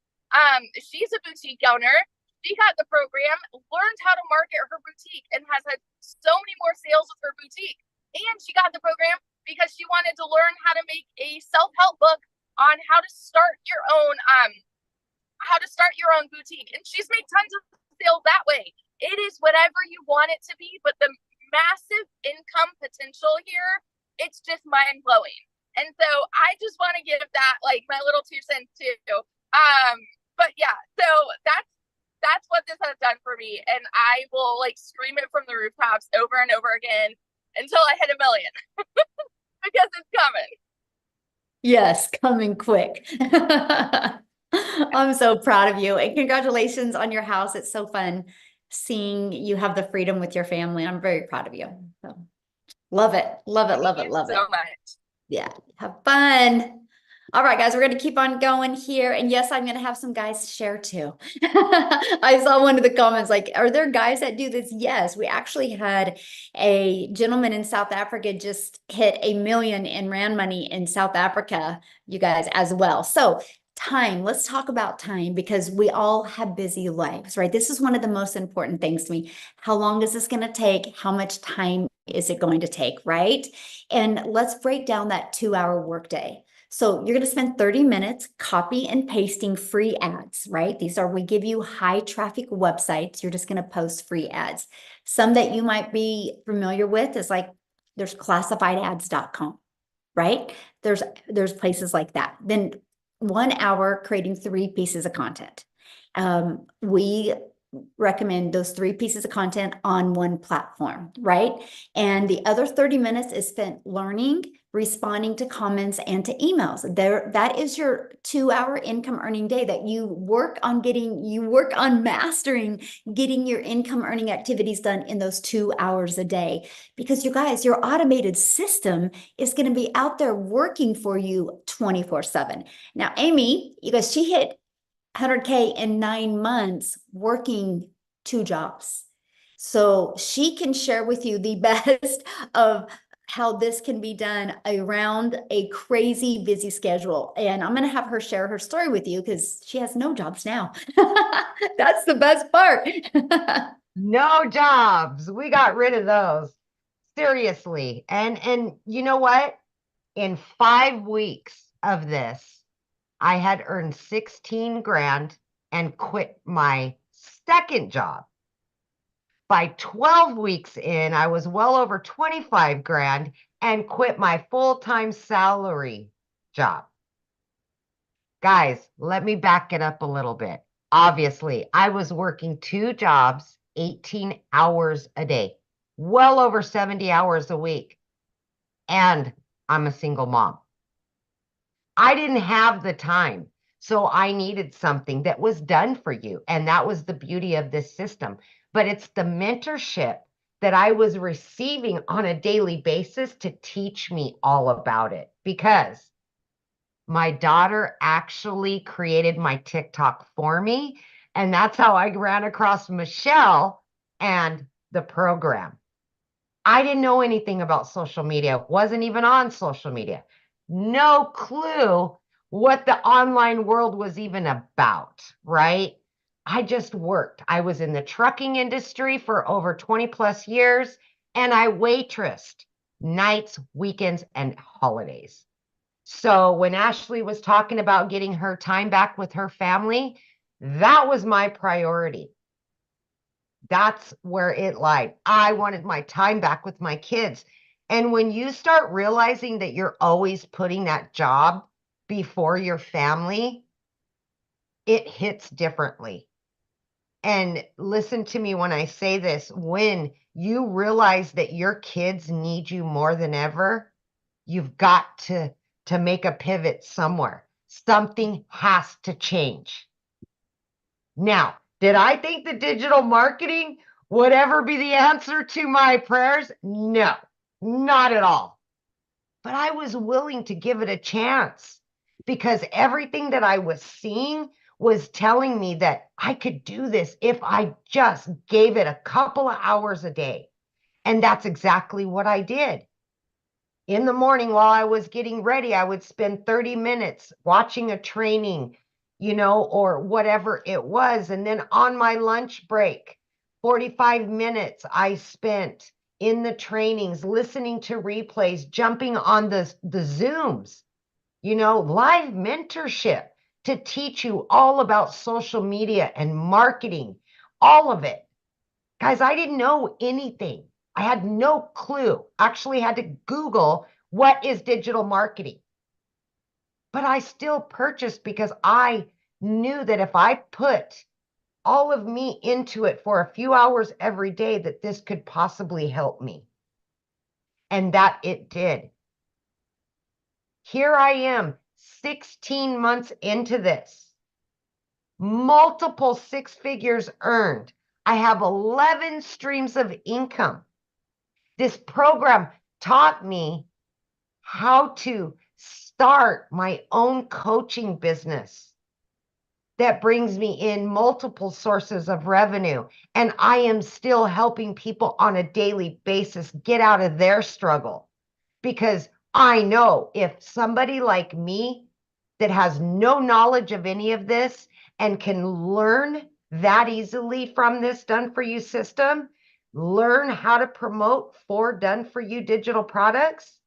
she's a boutique owner. She got the program, learned how to market her boutique, and has had so many more sales with her boutique. And she got the program because she wanted to learn how to make a self-help book on how to start your own boutique. And she's made tons of sales that way. It is whatever you want it to be, but the massive income potential here, it's just mind blowing. And so I just want to give that like my little 2 cents too. But yeah, so that's what this has done for me. And I will like scream it from the rooftops over and over again until I hit 1 million because it's coming. Yes, coming quick. I'm so proud of you, and congratulations on your house. It's so fun seeing you have the freedom with your family. I'm very proud of you. So, love it. Love it. Love Thank it. you Love it. so much. Yeah, have fun. All right, guys, we're going to keep on going here. And yes, I'm going to have some guys share too. I saw one of the comments like, are there guys that do this? Yes, we actually had a gentleman in South Africa just hit 1 million in Rand money in South Africa, you guys, as well. So time, let's talk about time, because we all have busy lives, right? This is one of the most important things to me. How long is this going to take? How much time is it going to take, right? And let's break down that 2-hour workday. So you're going to spend 30 minutes copy and pasting free ads, right? We give you high traffic websites. You're just going to post free ads. Some that you might be familiar with is like, there's classifiedads.com, right? There's places like that. Then 1 hour creating 3 pieces of content. We recommend those 3 pieces of content on one platform, right? And the other 30 minutes is spent learning, responding to comments and to emails. That is your 2-hour income earning day that you work on mastering, getting your income earning activities done in those 2 hours a day. Because you guys, your automated system is going to be out there working for you 24/7. Now, Amy, you guys, she hit 100K in 9 months working 2 jobs. So she can share with you the best of how this can be done around a crazy busy schedule. And I'm going to have her share her story with you because she has no jobs now. That's the best part. No jobs. We got rid of those. Seriously. And you know what? In 5 weeks of this, I had earned 16 grand and quit my second job. By 12 weeks in, I was well over 25 grand and quit my full-time salary job. Guys, let me back it up a little bit. Obviously, I was working 2 jobs, 18 hours a day, well over 70 hours a week. And I'm a single mom. I didn't have the time. So I needed something that was done for you. And that was the beauty of this system. But it's the mentorship that I was receiving on a daily basis to teach me all about it. Because my daughter actually created my TikTok for me. And that's how I ran across Michelle and the program. I didn't know anything about social media, wasn't even on social media. No clue what the online world was even about, right? I just worked. I was in the trucking industry for over 20 plus years, and I waitressed nights, weekends, and holidays. So when Ashley was talking about getting her time back with her family, that was my priority. That's where it lied. I wanted my time back with my kids. And when you start realizing that you're always putting that job before your family, it hits differently. And listen to me when I say this, when you realize that your kids need you more than ever, you've got to make a pivot somewhere. Something has to change. Now, did I think that digital marketing would ever be the answer to my prayers? No, not at all. But I was willing to give it a chance because everything that I was seeing was telling me that I could do this if I just gave it a couple of hours a day. And that's exactly what I did. In the morning while I was getting ready, I would spend 30 minutes watching a training, or whatever it was. And then on my lunch break, 45 minutes I spent in the trainings, listening to replays, jumping on the Zooms, live mentorship to teach you all about social media and marketing, all of it. Guys, I didn't know anything. I had no clue. Actually had to Google what is digital marketing. But I still purchased because I knew that if I put all of me into it for a few hours every day, that this could possibly help me. And that it did. Here I am, 16 months into this. Multiple 6 figures earned. I have 11 streams of income. This program taught me how to start my own coaching business that brings me in multiple sources of revenue. And I am still helping people on a daily basis get out of their struggle, because I know if somebody like me that has no knowledge of any of this and can learn that easily from this Done For You system, learn how to promote for Done For You digital products,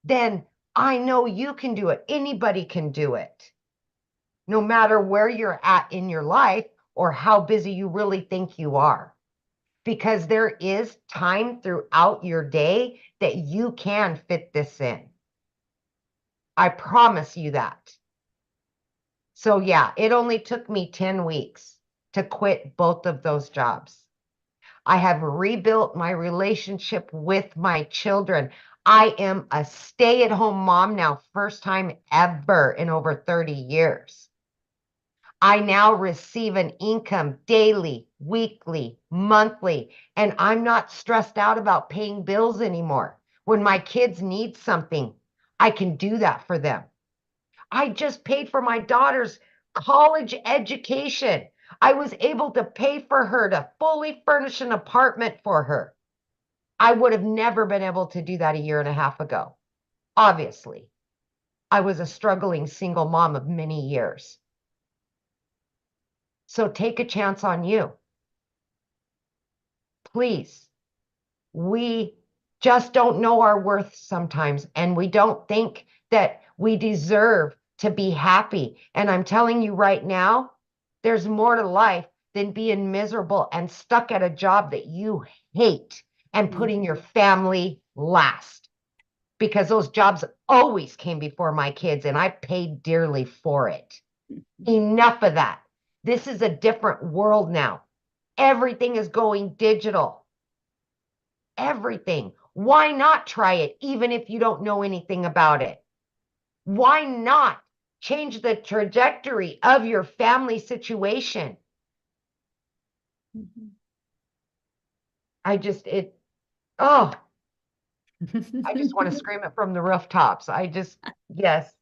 then I know you can do it. Anybody can do it. No matter where you're at in your life or how busy you really think you are. Because there is time throughout your day that you can fit this in. I promise you that. So yeah, it only took me 10 weeks to quit both of those jobs. I have rebuilt my relationship with my children. I am a stay-at-home mom now, first time ever in over 30 years. I now receive an income daily, weekly, monthly, and I'm not stressed out about paying bills anymore. When my kids need something, I can do that for them. I just paid for my daughter's college education. I was able to pay for her to fully furnish an apartment for her. I would have never been able to do that a year and a half ago. Obviously, I was a struggling single mom of many years. So take a chance on you. Please. We just don't know our worth sometimes, and we don't think that we deserve to be happy. And I'm telling you right now, there's more to life than being miserable and stuck at a job that you hate and putting your family last. Because those jobs always came before my kids, and I paid dearly for it. Enough of that. This is a different world now. Everything is going digital. Everything. Why not try it, even if you don't know anything about it? Why not change the trajectory of your family situation? I just want to scream it from the rooftops. Yes.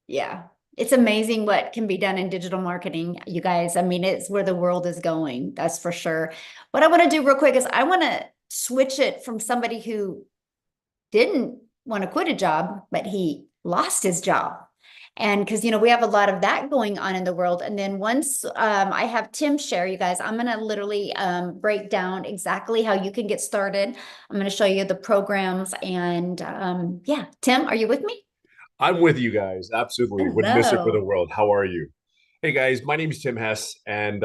Yeah. It's amazing what can be done in digital marketing, you guys. I mean, it's where the world is going. That's for sure. What I want to do real quick is I want to switch it from somebody who didn't want to quit a job, but he lost his job. And because, we have a lot of that going on in the world. And then once I have Tim share, you guys, I'm going to literally break down exactly how you can get started. I'm going to show you the programs. And yeah, Tim, are you with me? I'm with you guys. Absolutely. Wouldn't miss it for the world. How are you? Hey guys, my name is Tim Hess. And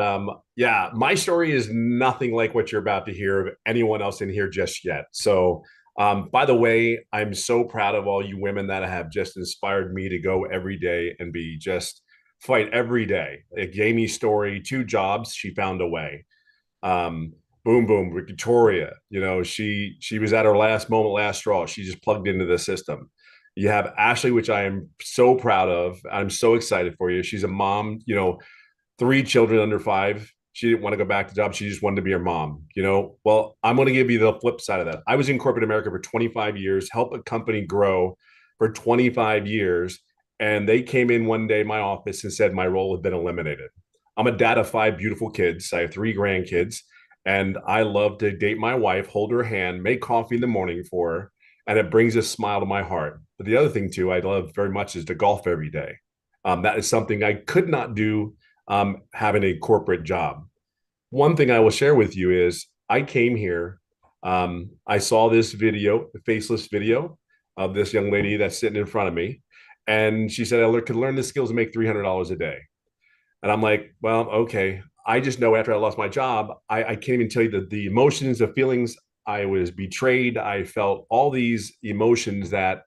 yeah, my story is nothing like what you're about to hear of anyone else in here just yet. So by the way, I'm so proud of all you women that have just inspired me to go every day and be just fight every day. Like Jamie's story, 2 jobs, she found a way. Boom, boom, Victoria, she was at her last moment, last straw. She just plugged into the system. You have Ashley, which I am so proud of. I'm so excited for you. She's a mom, 3 children under 5. She didn't want to go back to job. She just wanted to be her mom, Well, I'm going to give you the flip side of that. I was in corporate America for 25 years, helped a company grow for 25 years. And they came in one day in my office and said my role had been eliminated. I'm a dad of 5 beautiful kids. I have 3 grandkids. And I love to date my wife, hold her hand, make coffee in the morning for her. And it brings a smile to my heart. But the other thing too, I love very much is to golf every day. That is something I could not do having a corporate job. One thing I will share with you is I came here. I saw this video, the faceless video of this young lady that's sitting in front of me. And she said, could learn the skills to make $300 a day. And I'm like, well, okay. I just know after I lost my job, I can't even tell you the emotions, the feelings. I was betrayed. I felt all these emotions that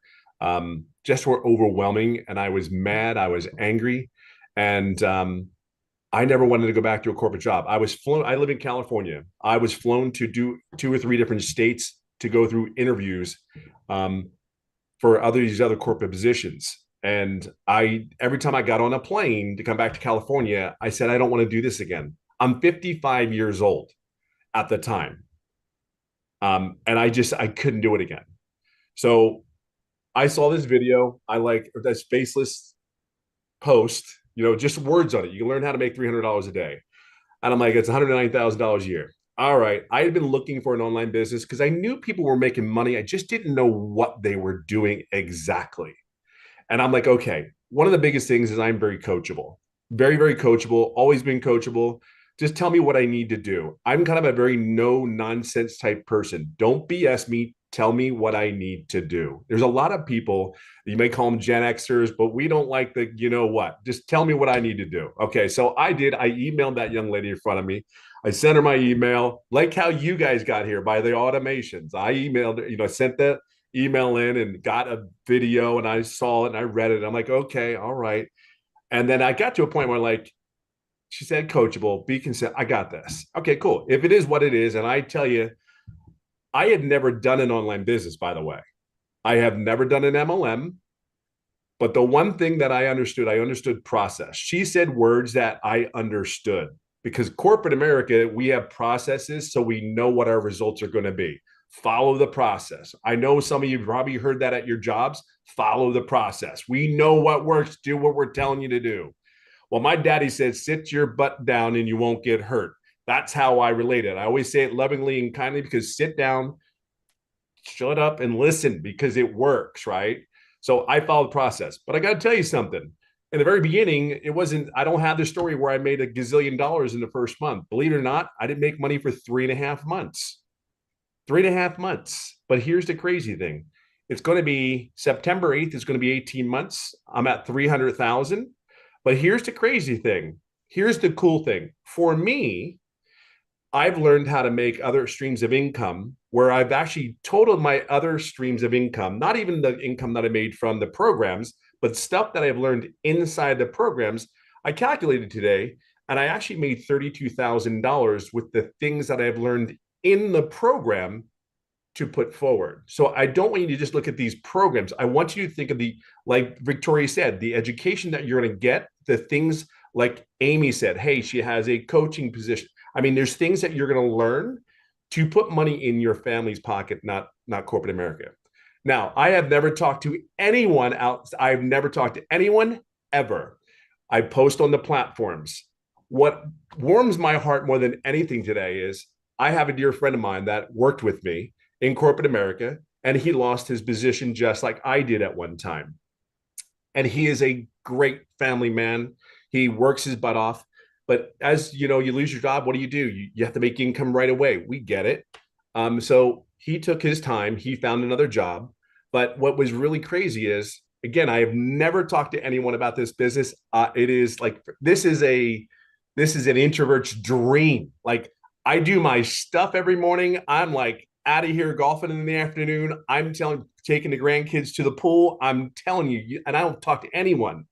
just were overwhelming. And I was mad. I was angry. And I never wanted to go back to a corporate job. I was flown. I live in California. I was flown to do 2 or 3 different states to go through interviews for these other corporate positions. And every time I got on a plane to come back to California, I said, I don't want to do this again. I'm 55 years old at the time. And I couldn't do it again. So I saw this video. I like this faceless post, just words on it. You can learn how to make $300 a day. And I'm like, it's $109,000 a year. All right. I had been looking for an online business because I knew people were making money. I just didn't know what they were doing exactly. And I'm like, okay, one of the biggest things is I'm very coachable, very, very coachable, always been coachable. Just tell me what I need to do. I'm kind of a very no nonsense type person. Don't BS me. Tell me what I need to do. There's a lot of people, you may call them Gen Xers, but we don't like the, what, just tell me what I need to do. Okay. So I emailed that young lady in front of me. I sent her my email, like how you guys got here by the automations. I emailed her, I sent that email in and got a video and I saw it and I read it. I'm like, okay, all right. And then I got to a point where like, she said, coachable, be consistent. I got this. Okay, cool. If it is what it is, and I tell you, I had never done an online business, by the way. I have never done an MLM. But the one thing that I understood process. She said words that I understood because corporate America, we have processes, so we know what our results are going to be. Follow the process. I know some of you probably heard that at your jobs. Follow the process. We know what works. Do what we're telling you to do. Well, my daddy said, sit your butt down and you won't get hurt. That's how I relate it. I always say it lovingly and kindly because sit down, shut up and listen because it works, right? So I follow the process. But I got to tell you something. In the very beginning, I don't have the story where I made $1 gazillion in the first month. Believe it or not, I didn't make money for 3.5 months. 3.5 months. But here's the crazy thing. It's going to be September 8th. It's going to be 18 months. I'm at 300,000. But here's the crazy thing. Here's the cool thing. For me, I've learned how to make other streams of income where I've actually totaled my other streams of income, not even the income that I made from the programs, but stuff that I've learned inside the programs. I calculated today, and I actually made $32,000 with the things that I've learned in the program to put forward. So I don't want you to just look at these programs. I want you to think of like Victoria said, the education that you're going to get, the things like Amy said, hey, she has a coaching position. I mean, there's things that you're going to learn to put money in your family's pocket, not corporate America. Now, I have never talked to anyone else. I've never talked to anyone ever. I post on the platforms. What warms my heart more than anything today is I have a dear friend of mine that worked with me in corporate America, and he lost his position just like I did at one time. And he is a great family man. He works his butt off. But as you know, you lose your job, what do? You have to make income right away. We get it. So he took his time. He found another job. But what was really crazy is, again, I have never talked to anyone about this business. It is like, this is an introvert's dream. Like, I do my stuff every morning. I'm like out of here golfing in the afternoon. Taking the grandkids to the pool. I'm telling you, and I don't talk to anyone.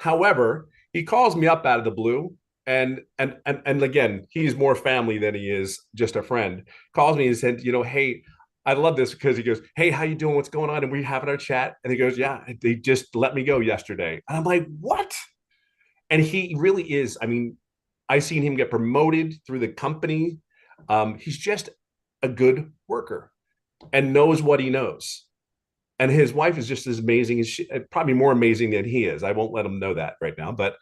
However, he calls me up out of the blue. And again, he's more family than he is just a friend. Calls me and said, hey, I love this because he goes, hey, how you doing? What's going on? And we having our chat. And he goes, yeah, they just let me go yesterday. And I'm like, what? And he really is. I mean, I seen him get promoted through the company. He's just a good worker and knows what he knows. And his wife is just as amazing as probably more amazing than he is. I won't let him know that right now, but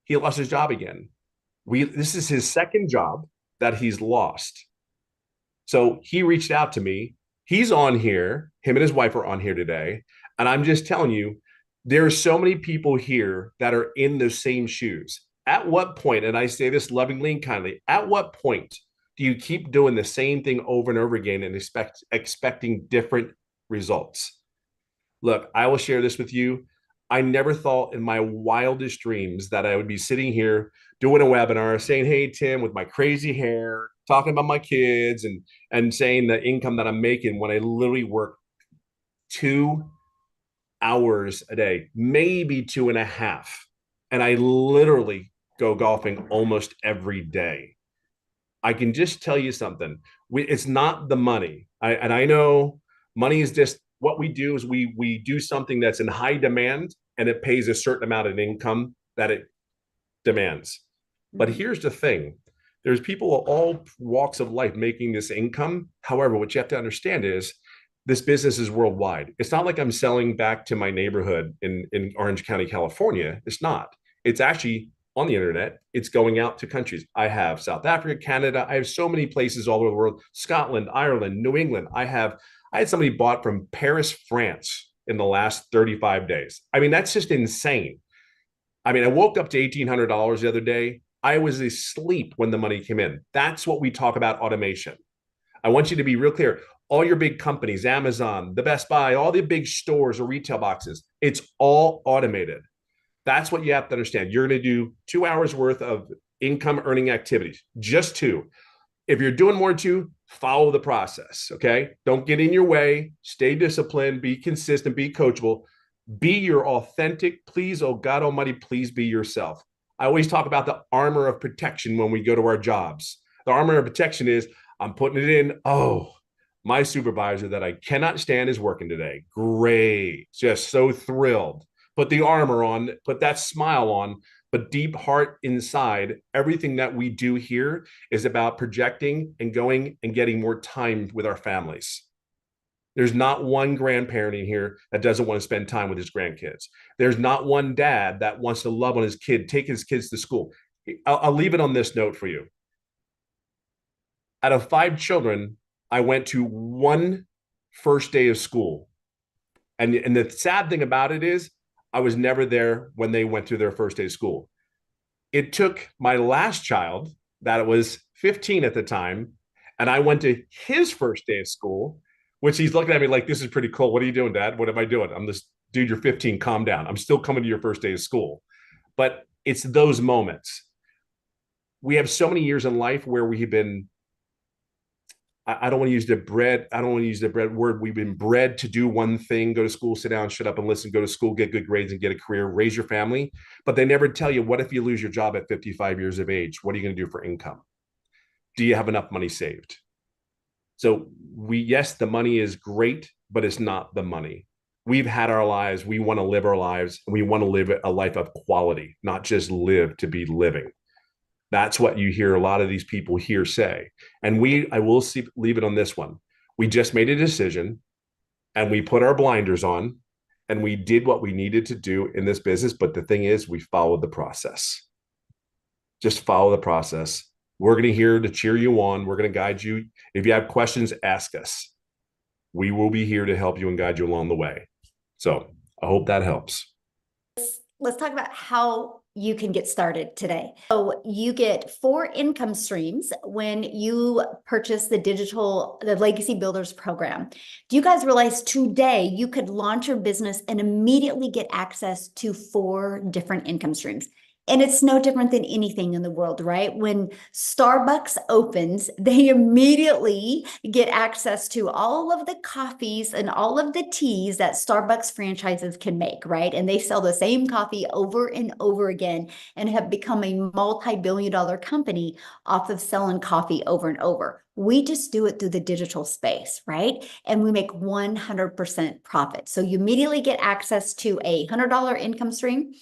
he lost his job again. This is his second job that he's lost. So he reached out to me. He's on here. Him and his wife are on here today. And I'm just telling you, there are so many people here that are in the same shoes. At what point, and I say this lovingly and kindly, at what point do you keep doing the same thing over and over again and expecting different results? Look, I will share this with you. I never thought in my wildest dreams that I would be sitting here doing a webinar saying, hey, Tim, with my crazy hair, talking about my kids and saying the income that I'm making when I literally work 2 hours a day, maybe 2.5. And I literally go golfing almost every day. I can just tell you something. It's not the money. I know money is just what we do is we do something that's in high demand and it pays a certain amount of income that it demands. But here's the thing. There's people of all walks of life making this income. However, what you have to understand is this business is worldwide. It's not like I'm selling back to my neighborhood in Orange County, California. It's not. It's actually on the internet. It's going out to countries. I have South Africa, Canada. I have so many places all over the world. Scotland, Ireland, New England. I had somebody bought from Paris, France in the last 35 days. I mean, that's just insane. I mean, I woke up to $1,800 the other day. I was asleep when the money came in. That's what we talk about automation. I want you to be real clear. All your big companies, Amazon, the Best Buy, all the big stores or retail boxes, it's all automated. That's what you have to understand. You're going to do 2 hours worth of income earning activities, just 2. If you're doing more than 2, follow the process, okay? Don't get in your way. Stay disciplined, be consistent, be coachable. Be your authentic, please, oh God Almighty, please be yourself. I always talk about the armor of protection when we go to our jobs. The armor of protection is I'm putting it in. Oh, my supervisor that I cannot stand is working today. Great. Just so thrilled. Put the armor on, put that smile on, but deep heart inside, everything that we do here is about projecting and going and getting more time with our families. There's not one grandparent in here that doesn't want to spend time with his grandkids. There's not one dad that wants to love on his kid, take his kids to school. I'll leave it on this note for you. Out of 5 children, I went to 1 first day of school. And the sad thing about it is I was never there when they went to their first day of school. It took my last child, that was 15 at the time, and I went to his first day of school, which he's looking at me like, this is pretty cool. What are you doing, Dad? What am I doing? I'm this dude, you're 15, calm down. I'm still coming to your first day of school. But it's those moments. We have so many years in life where we have been, I don't want to use the bread word. We've been bred to do one thing, go to school, sit down, shut up and listen, go to school, get good grades and get a career, raise your family. But they never tell you, what if you lose your job at 55 years of age? What are you going to do for income? Do you have enough money saved? So yes, the money is great, but it's not the money. We've had our lives. We want to live our lives. And we want to live a life of quality, not just live to be living. That's what you hear a lot of these people here say. And I will leave it on this one. We just made a decision and we put our blinders on and we did what we needed to do in this business. But the thing is, we followed the process. Just follow the process. We're going to here to cheer you on. We're going to guide you. If you have questions, ask us. We will be here to help you and guide you along the way. So I hope that helps. Let's talk about how you can get started today. So you get 4 income streams when you purchase the Legacy Builders program. Do you guys realize today you could launch your business and immediately get access to 4 different income streams? And it's no different than anything in the world, right? When Starbucks opens, they immediately get access to all of the coffees and all of the teas that Starbucks franchises can make, right? And they sell the same coffee over and over again and have become a multi-billion-dollar company off of selling coffee over and over. We just do it through the digital space, right? And we make 100% profit. So you immediately get access to a $100 income stream,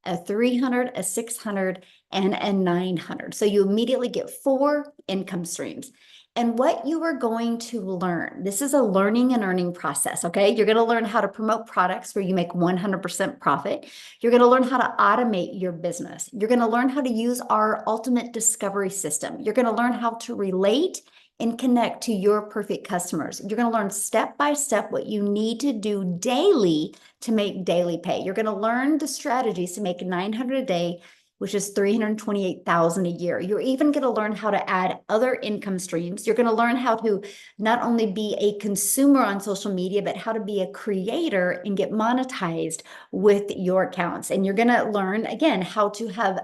a 300, a 600, and a 900. So you immediately get 4 income streams. And what you are going to learn, this is a learning and earning process, okay? You're going to learn how to promote products where you make 100% profit. You're going to learn how to automate your business. You're going to learn how to use our ultimate discovery system. You're going to learn how to relate and connect to your perfect customers. You're going to learn step by step what you need to do daily to make daily pay. You're going to learn the strategies to make $900 a day which is $328,000 a year. You're even going to learn how to add other income streams. You're going to learn how to not only be a consumer on social media, but how to be a creator and get monetized with your accounts. And you're going to learn, again, how to have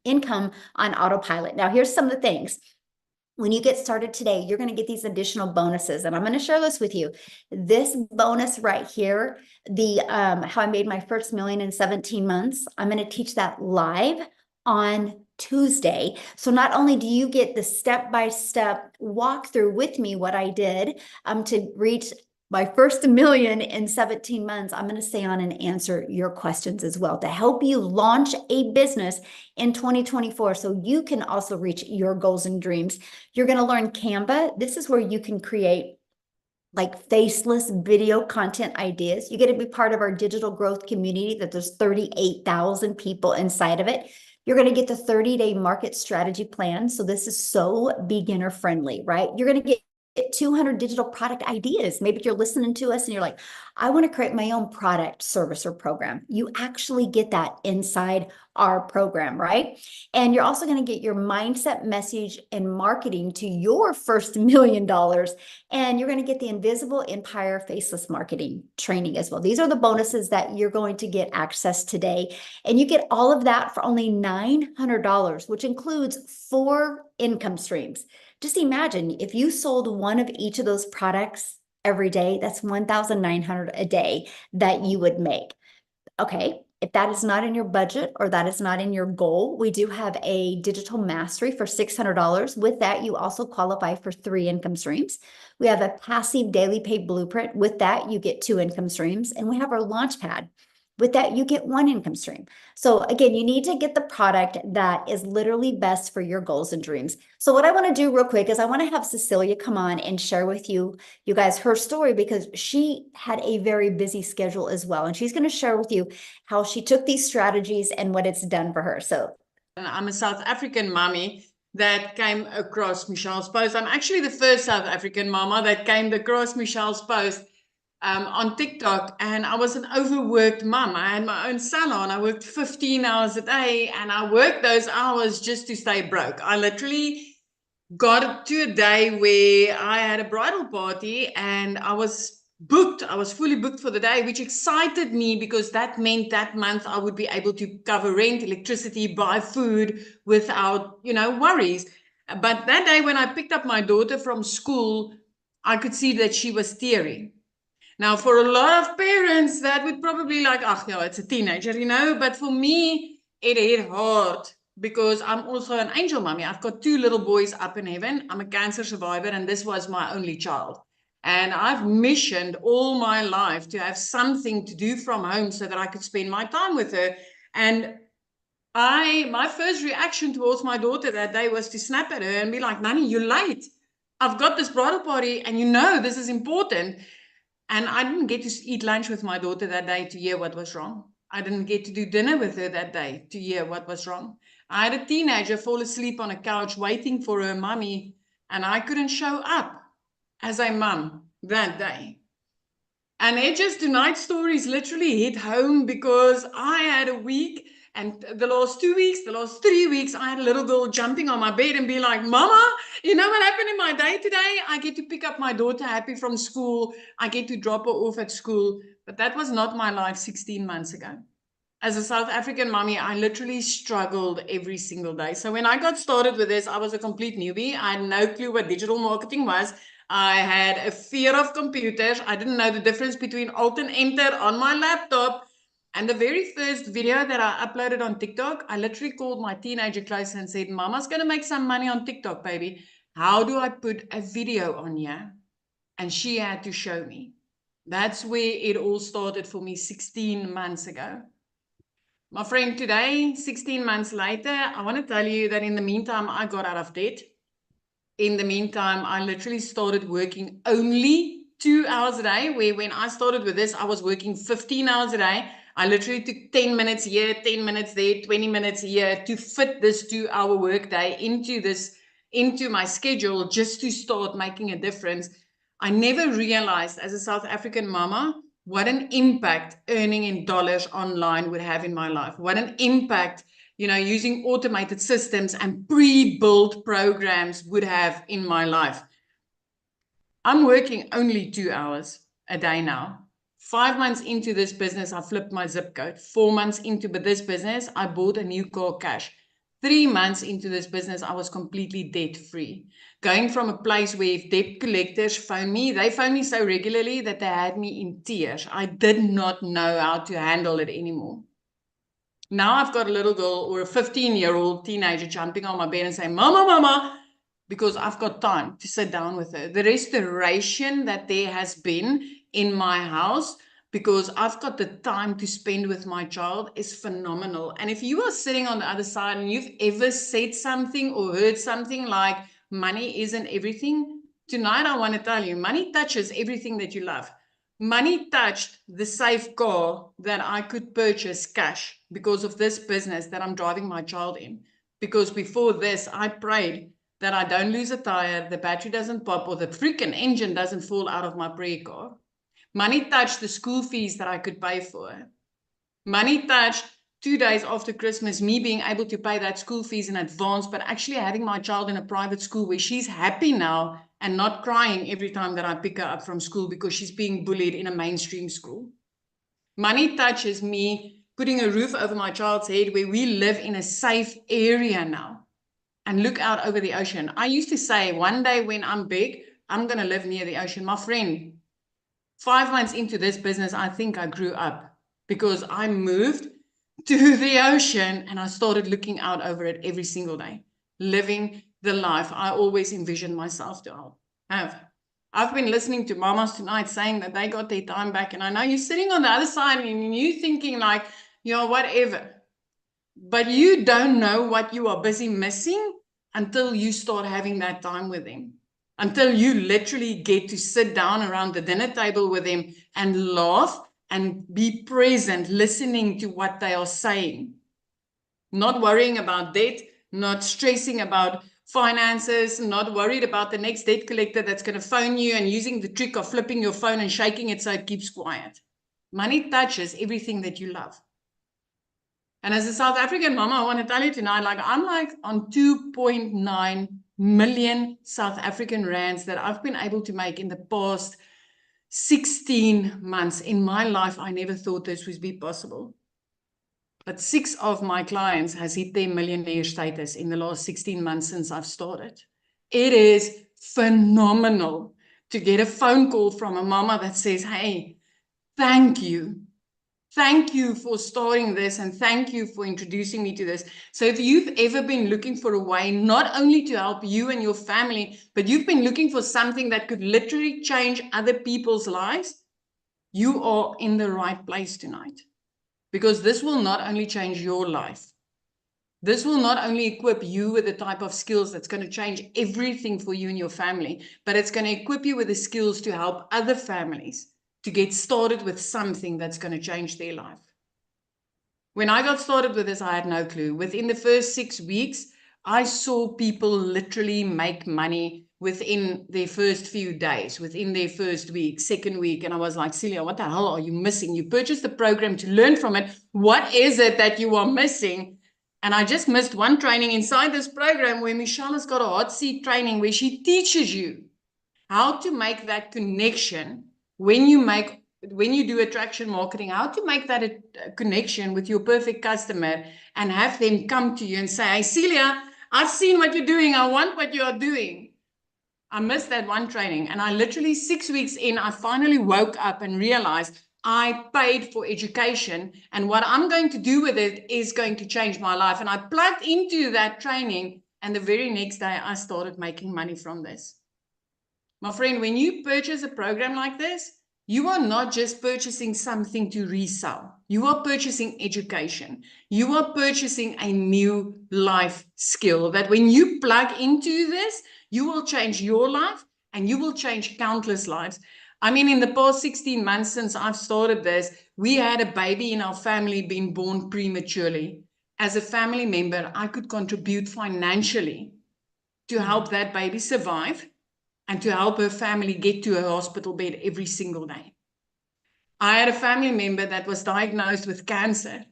income on autopilot. Now, here's some of the things. When you get started today, you're going to get these additional bonuses, and I'm going to share this with you. This bonus right here, the how I made my first million in 17 months, I'm going to teach that live on Tuesday. So not only do you get the step-by-step walkthrough with me, what I did to reach my first million in 17 months, I'm going to stay on and answer your questions as well to help you launch a business in 2024 so you can also reach your goals and dreams. You're going to learn Canva. This is where you can create like faceless video content ideas. You get to be part of our digital growth community that there's 38,000 people inside of it. You're going to get the 30-day market strategy plan. So this is so beginner friendly, right? You're going to get 200 digital product ideas. Maybe you're listening to us and you're like, I want to create my own product, service, or program. You actually get that inside our program, right? And you're also going to get your mindset, message, and marketing to your first $1 million. And you're going to get the Invisible Empire Faceless Marketing training as well. These are the bonuses that you're going to get access today. And you get all of that for only $900, which includes 4 income streams. Just imagine if you sold one of each of those products every day, that's $1,900 a day that you would make. Okay, if that is not in your budget or that is not in your goal, we do have a digital mastery for $600. With that, you also qualify for 3 income streams. We have a passive daily pay blueprint. With that, you get 2 income streams. And we have our Launchpad. With that, you get 1 income stream. So again, you need to get the product that is literally best for your goals and dreams. So what I want to do real quick is I want to have Cecilia come on and share with you guys her story, because she had a very busy schedule as well. And she's going to share with you how she took these strategies and what it's done for her. So I'm a South African mommy that came across Michelle's post. I'm actually the first South African mama that came across Michelle's post on TikTok, and I was an overworked mom. I had my own salon. I worked 15 hours a day, and I worked those hours just to stay broke. I literally got to a day where I had a bridal party and I was booked. I was fully booked for the day, which excited me because that meant that month I would be able to cover rent, electricity, buy food without, worries. But that day when I picked up my daughter from school, I could see that she was teary. Now, for a lot of parents, that would probably like, it's a teenager, but for me, it hit hard because I'm also an angel mommy. I've got 2 little boys up in heaven. I'm a cancer survivor, and this was my only child. And I've missioned all my life to have something to do from home so that I could spend my time with her. And my first reaction towards my daughter that day was to snap at her and be like, Nanny, you're late. I've got this bridal party and this is important. And I didn't get to eat lunch with my daughter that day to hear what was wrong. I didn't get to do dinner with her that day to hear what was wrong. I had a teenager fall asleep on a couch waiting for her mommy, and I couldn't show up as a mom that day. And It Just Tonight stories literally hit home because I had a week, and the last 2 weeks, the last 3 weeks, I had a little girl jumping on my bed and be like, Mama, you know what happened in my day today? I get to pick up my daughter happy from school. I get to drop her off at school. But that was not my life 16 months ago. As a South African mommy, I literally struggled every single day. So when I got started with this, I was a complete newbie. I had no clue what digital marketing was. I had a fear of computers. I didn't know the difference between Alt and Enter on my laptop. And the very first video that I uploaded on TikTok, I literally called my teenager close and said, Mama's going to make some money on TikTok, baby. How do I put a video on here? And she had to show me. That's where it all started for me 16 months ago. My friend, today, 16 months later, I want to tell you that in the meantime, I got out of debt. In the meantime, I literally started working only 2 hours a day, where when I started with this, I was working 15 hours a day. I literally took 10 minutes here, 10 minutes there, 20 minutes here to fit this 2-hour workday into my schedule just to start making a difference. I never realized as a South African mama what an impact earning in dollars online would have in my life. What an impact, using automated systems and pre-built programs would have in my life. I'm working only 2 hours a day now. 5 months into this business, I flipped my zip code. 4 months into this business, I bought a new car cash. 3 months into this business, I was completely debt free. Going from a place where if debt collectors phone me, they phone me so regularly that they had me in tears. I did not know how to handle it anymore. Now I've got a little girl or a 15-year-old teenager jumping on my bed and saying, "Mama, mama," because I've got time to sit down with her. The restoration that there has been in my house because I've got the time to spend with my child is phenomenal. And if you are sitting on the other side and you've ever said something or heard something like money isn't everything, tonight I want to tell you, money touches everything that you love. Money touched the safe car that I could purchase cash because of this business that I'm driving my child in. Because before this, I prayed that I don't lose a tire, the battery doesn't pop, or the freaking engine doesn't fall out of my prayer car. Money touched the school fees that I could pay for. Money touched 2 days after Christmas, me being able to pay that school fees in advance, but actually having my child in a private school where she's happy now and not crying every time that I pick her up from school because she's being bullied in a mainstream school. Money touches me putting a roof over my child's head where we live in a safe area now and look out over the ocean. I used to say, one day when I'm big, I'm going to live near the ocean. My friend, 5 months into this business, I think I grew up because I moved to the ocean and I started looking out over it every single day, living the life I always envisioned myself to have. I've been listening to mamas tonight saying that they got their time back, and I know you're sitting on the other side and you're thinking like, whatever. But you don't know what you are busy missing until you start having that time with them. Until you literally get to sit down around the dinner table with them and laugh and be present, listening to what they are saying. Not worrying about debt, not stressing about finances, not worried about the next debt collector that's going to phone you and using the trick of flipping your phone and shaking it so it keeps quiet. Money touches everything that you love. And as a South African mama, I want to tell you tonight, I'm on 2.9 million South African rands that I've been able to make in the past 16 months. In my life, I never thought this would be possible. But 6 of my clients has hit their millionaire status in the last 16 months since I've started. It is phenomenal to get a phone call from a mama that says, "Hey, thank you. Thank you for starting this and thank you for introducing me to this." So if you've ever been looking for a way not only to help you and your family, but you've been looking for something that could literally change other people's lives, you are in the right place tonight. Because this will not only change your life, this will not only equip you with the type of skills that's going to change everything for you and your family, but it's going to equip you with the skills to help other families to get started with something that's going to change their life. When I got started with this, I had no clue. Within the first 6 weeks, I saw people literally make money within their first few days, within their first week, second week. And I was like, "Celia, what the hell are you missing? You purchased the program to learn from it. What is it that you are missing?" And I just missed one training inside this program where Michelle has got a hot seat training where she teaches you how to make that connection when you do attraction marketing, how to make that a connection with your perfect customer and have them come to you and say, "Hey, Celia, I've seen what you're doing. I want what you are doing." I missed that one training. And I literally 6 weeks in, I finally woke up and realized I paid for education. And what I'm going to do with it is going to change my life. And I plugged into that training. And the very next day, I started making money from this. My friend, when you purchase a program like this, you are not just purchasing something to resell. You are purchasing education. You are purchasing a new life skill that when you plug into this, you will change your life and you will change countless lives. I mean, in the past 16 months since I've started this, we had a baby in our family being born prematurely. As a family member, I could contribute financially to help that baby survive and to help her family get to a hospital bed every single day. I had a family member that was diagnosed with cancer.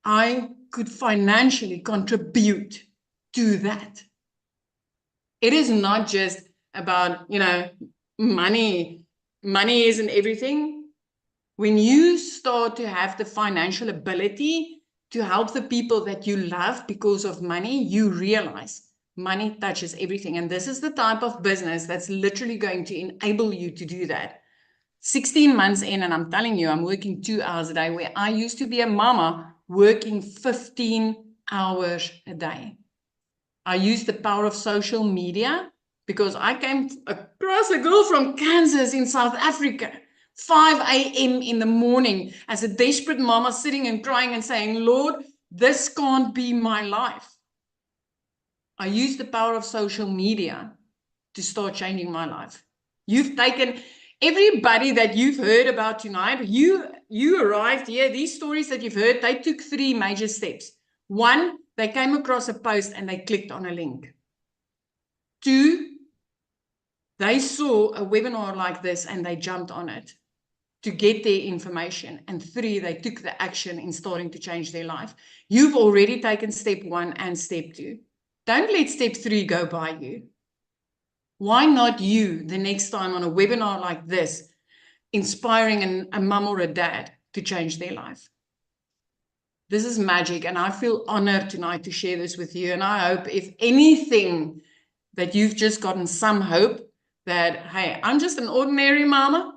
I could financially contribute to that. It is not just about, money. Money isn't everything. When you start to have the financial ability to help the people that you love because of money, you realize money touches everything. And this is the type of business that's literally going to enable you to do that. 16 months in, and I'm telling you, I'm working 2 hours a day, where I used to be a mama working 15 hours a day. I used the power of social media because I came across a girl from Kansas in South Africa, 5 a.m. in the morning, as a desperate mama sitting and crying and saying, Lord, this can't be my life. I used the power of social media to start changing my life. You've taken everybody that you've heard about tonight, you arrived here, these stories that you've heard, they took 3 major steps. 1, they came across a post and they clicked on a link. 2, they saw a webinar like this and they jumped on it to get their information. And 3, they took the action in starting to change their life. You've already taken step 1 and step 2. Don't let step 3 go by you. Why not you the next time on a webinar like this, inspiring a mum or a dad to change their life? This is magic, and I feel honored tonight to share this with you. And I hope, if anything, that you've just gotten some hope that, hey, I'm just an ordinary mama.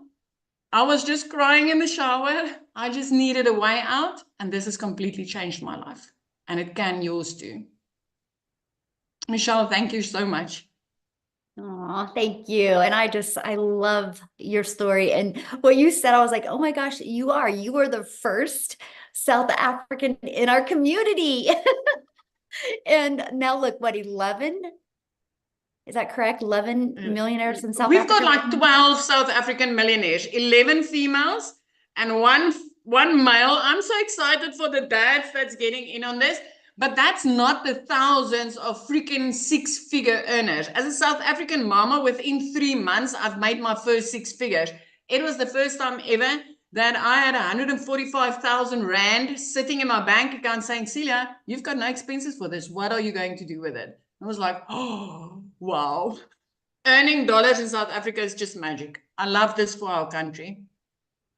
I was just crying in the shower. I just needed a way out, and this has completely changed my life. And it can yours too. Michelle, thank you so much. Oh, thank you. And I love your story. And what you said, I was like, oh my gosh, you are the first South African in our community. And now look, what, 11? Is that correct? 11 millionaires in South Africa? We've got like 12 South African millionaires, 11 females and one male. I'm so excited for the dads that's getting in on this. But that's not the thousands of freaking 6-figure earners. As a South African mama, within 3 months, I've made my first 6 figures. It was the first time ever that I had 145,000 Rand sitting in my bank account saying, Celia, you've got no expenses for this. What are you going to do with it? I was like, oh, wow. Earning dollars in South Africa is just magic. I love this for our country.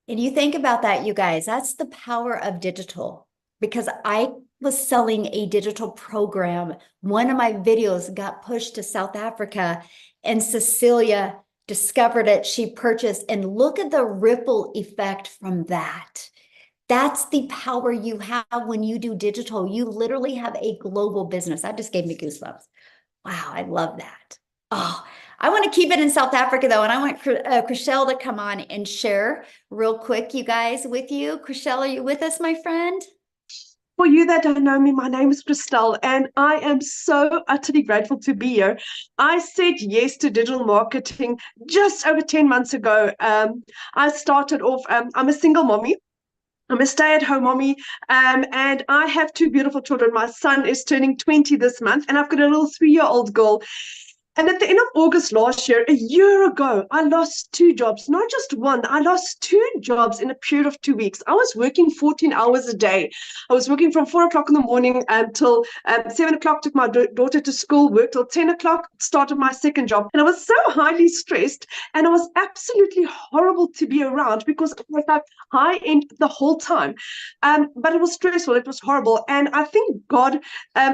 And you think about that, you guys, that's the power of digital. Because I was selling a digital program. One of my videos got pushed to South Africa and Cecilia discovered it. She purchased, and look at the ripple effect from that. That's the power you have when you do digital. You literally have a global business. That just gave me goosebumps. Wow, I love that. Oh, I want to keep it in South Africa though. And I want Chriselle to come on and share real quick, you guys, with you. Chriselle, are you with us, my friend? For you that don't know me, my name is Christelle, and I am so utterly grateful to be here. I said yes to digital marketing just over 10 months ago. I started off, I'm a single mommy. I'm a stay-at-home mommy, and I have 2 beautiful children. My son is turning 20 this month, and I've got a little 3-year-old girl. And at the end of August last year, a year ago, I lost 2 jobs, not just one. I lost 2 jobs in a period of 2 weeks. I was working 14 hours a day. I was working from 4 o'clock in the morning until 7 o'clock, took my daughter to school, worked till 10 o'clock, started my second job. And I was so highly stressed, and it was absolutely horrible to be around because I was like high end the whole time. But it was stressful. It was horrible. And I think God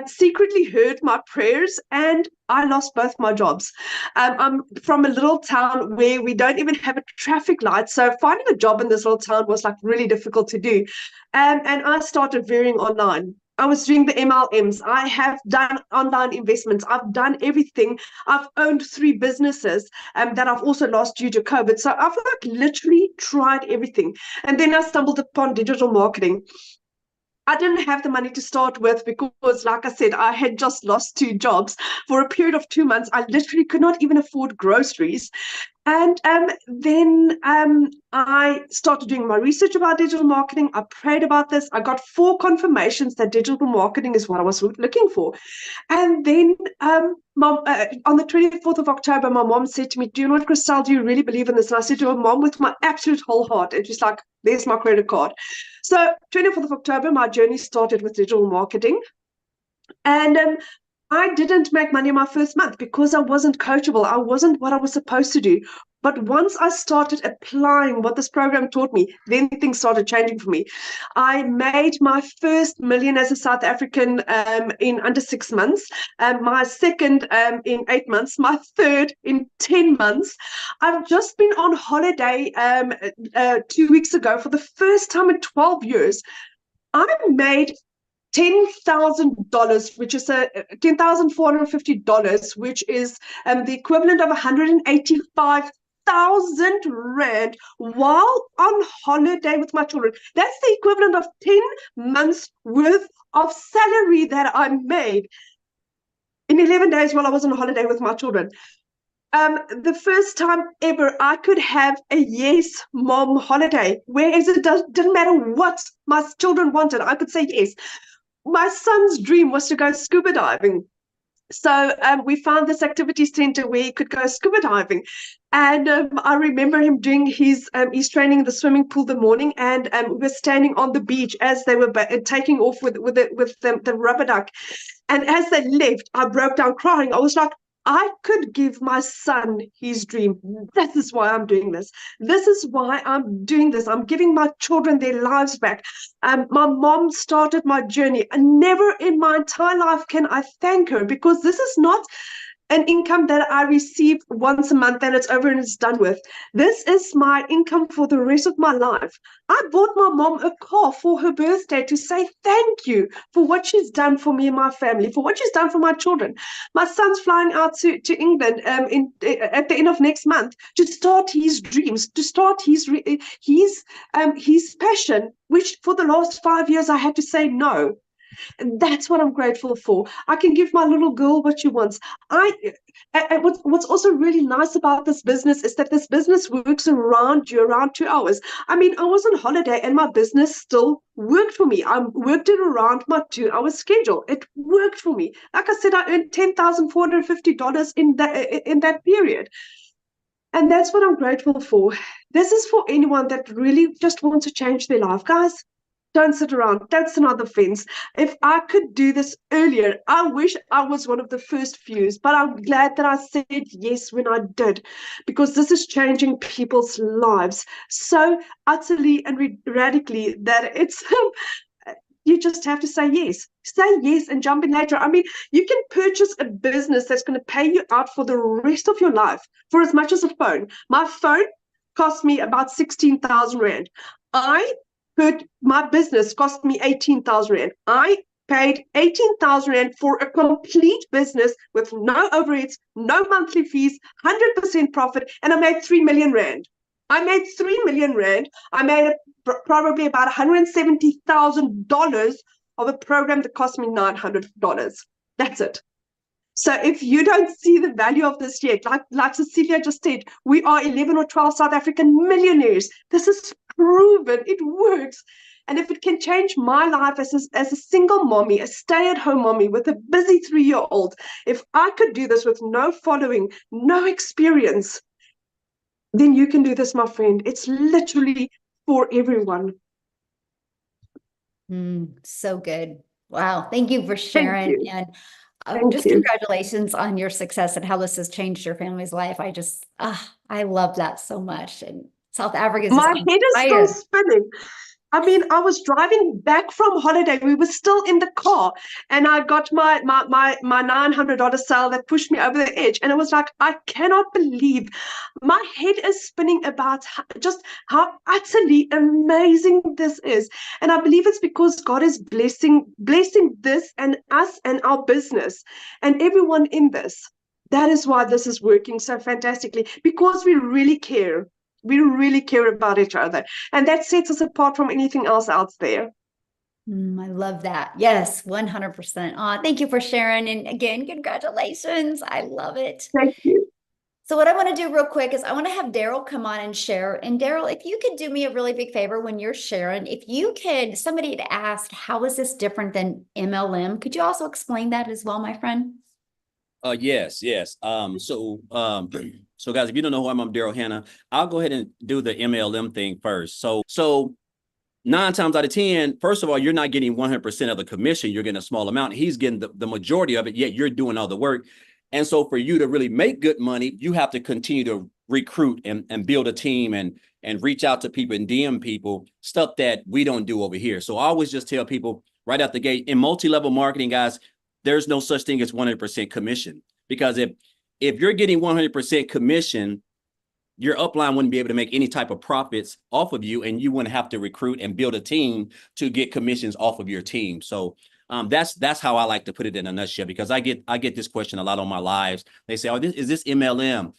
secretly heard my prayers, and I lost both my jobs. I'm from a little town where we don't even have a traffic light. So finding a job in this little town was like really difficult to do. And I started veering online. I was doing the MLMs. I have done online investments. I've done everything. I've owned 3 businesses that I've also lost due to COVID. So I've like literally tried everything. And then I stumbled upon digital marketing. I didn't have the money to start with because, like I said, I had just lost 2 jobs. For a period of 2 months, I literally could not even afford groceries. And then I started doing my research about digital marketing. I prayed about this. I got 4 confirmations that digital marketing is what I was looking for. And then on the 24th of October, my mom said to me, "Do you know what, Christelle, do you really believe in this?" And I said to her, "Mom, with my absolute whole heart." And she's like, "There's my credit card." So 24th of October, my journey started with digital marketing. And I didn't make money my first month because I wasn't coachable. I wasn't what I was supposed to do. But once I started applying what this program taught me, then things started changing for me. I made my first million as a South African in under 6 months, my second in 8 months, my third in 10 months. I've just been on holiday 2 weeks ago for the first time in 12 years. I made $10,000, which is $10,450, which is the equivalent of 185,000 rand while on holiday with my children. That's the equivalent of 10 months worth of salary that I made in 11 days while I was on holiday with my children. The first time ever I could have a yes, mom holiday, whereas it didn't matter what my children wanted, I could say yes. My son's dream was to go scuba diving. So we found this activity center where he could go scuba diving. And I remember him doing his training in the swimming pool the morning, and we were standing on the beach as they were taking off with the rubber duck. And as they left, I broke down crying. I was like, I could give my son his dream. This is why I'm doing this. This is why I'm doing this. I'm giving my children their lives back. My mom started my journey, and never in my entire life can I thank her, because this is not an income that I receive once a month and it's over and it's done with. This is my income for the rest of my life. I bought my mom a car for her birthday to say thank you for what she's done for me and my family, for what she's done for my children. My son's flying out to England at the end of next month to start his dreams, to start his passion, which for the last 5 years I had to say no. And that's what I'm grateful for. I can give my little girl what she wants. What's also really nice about this business is that this business works around you, around 2 hours. I mean, I was on holiday and my business still worked for me. I worked it around my 2-hour schedule. It worked for me. Like I said, I earned $10,450 in that period. And that's what I'm grateful for. This is for anyone that really just wants to change their life, guys. Don't sit around. Don't sit on the fence. If I could do this earlier, I wish I was one of the first few, but I'm glad that I said yes when I did, because this is changing people's lives so utterly and radically that it's you just have to say yes. Say yes and jump in later. I mean, you can purchase a business that's going to pay you out for the rest of your life for as much as a phone. My phone cost me about 16,000 Rand. My business cost me 18,000 Rand. I paid 18,000 Rand for a complete business with no overheads, no monthly fees, 100% profit, and I made 3 million Rand. I made 3 million Rand. I made probably about $170,000 of a program that cost me $900. That's it. So if you don't see the value of this yet, like Cecilia just said, we are 11 or 12 South African millionaires. This is proven. It works. And if it can change my life as a single mommy, a stay-at-home mommy with a busy 3-year-old, if I could do this with no following, no experience, then you can do this, my friend. It's literally for everyone. So good. Wow. Thank you for sharing. And just congratulations on your success and how this has changed your family's life. I love that so much. And South Africa is my head is still spinning. I mean, I was driving back from holiday. We were still in the car, and I got my $900 sale that pushed me over the edge. And it was like, I cannot believe my head is spinning about just how utterly amazing this is. And I believe it's because God is blessing this and us and our business and everyone in this. That is why this is working so fantastically, because we really care. We really care about each other. And that sets us apart from anything else out there. I love that. Yes, 100%. Thank you for sharing. And again, congratulations. I love it. Thank you. So what I want to do real quick is I want to have Daryl come on and share. And Daryl, if you could do me a really big favor when you're sharing, if you could, somebody had asked, how is this different than MLM? Could you also explain that as well, my friend? Yes. So guys, if you don't know who I'm Daryl Hannah. I'll go ahead and do the MLM thing first. So 9 times out of 10, first of all, you're not getting 100% of the commission. You're getting a small amount. He's getting the majority of it, yet you're doing all the work. And so for you to really make good money, you have to continue to recruit and build a team and reach out to people and DM people, stuff that we don't do over here. So I always just tell people right out the gate, in multi-level marketing, guys, there's no such thing as 100% commission. Because if you're getting 100% commission, your upline wouldn't be able to make any type of profits off of you, and you wouldn't have to recruit and build a team to get commissions off of your team. So that's how I like to put it in a nutshell, because I get this question a lot on my lives. They say, "Oh, is this MLM?"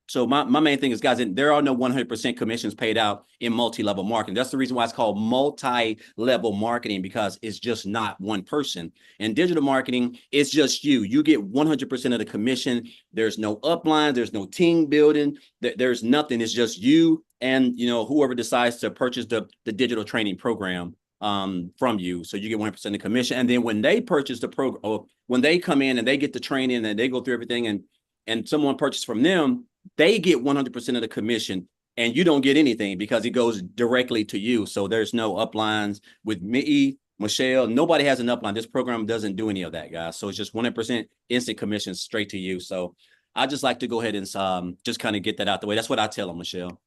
So my main thing is, guys, there are no 100% commissions paid out in multi-level marketing. That's the reason why it's called multi-level marketing, because it's just not one person. In digital marketing, it's just you. You get 100% of the commission. There's no upline. There's no team building. There's nothing. It's just you and whoever decides to purchase the digital training program from you. So you get 100% of the commission. And then when they purchase the program, or when they come in and they get the training and they go through everything and someone purchases from them, they get 100% of the commission, and you don't get anything because it goes directly to you. So there's no uplines with me, Michelle. Nobody has an upline. This program doesn't do any of that, guys. So it's just 100% instant commission straight to you. So I just like to go ahead and just kind of get that out the way. That's what I tell them, Michelle.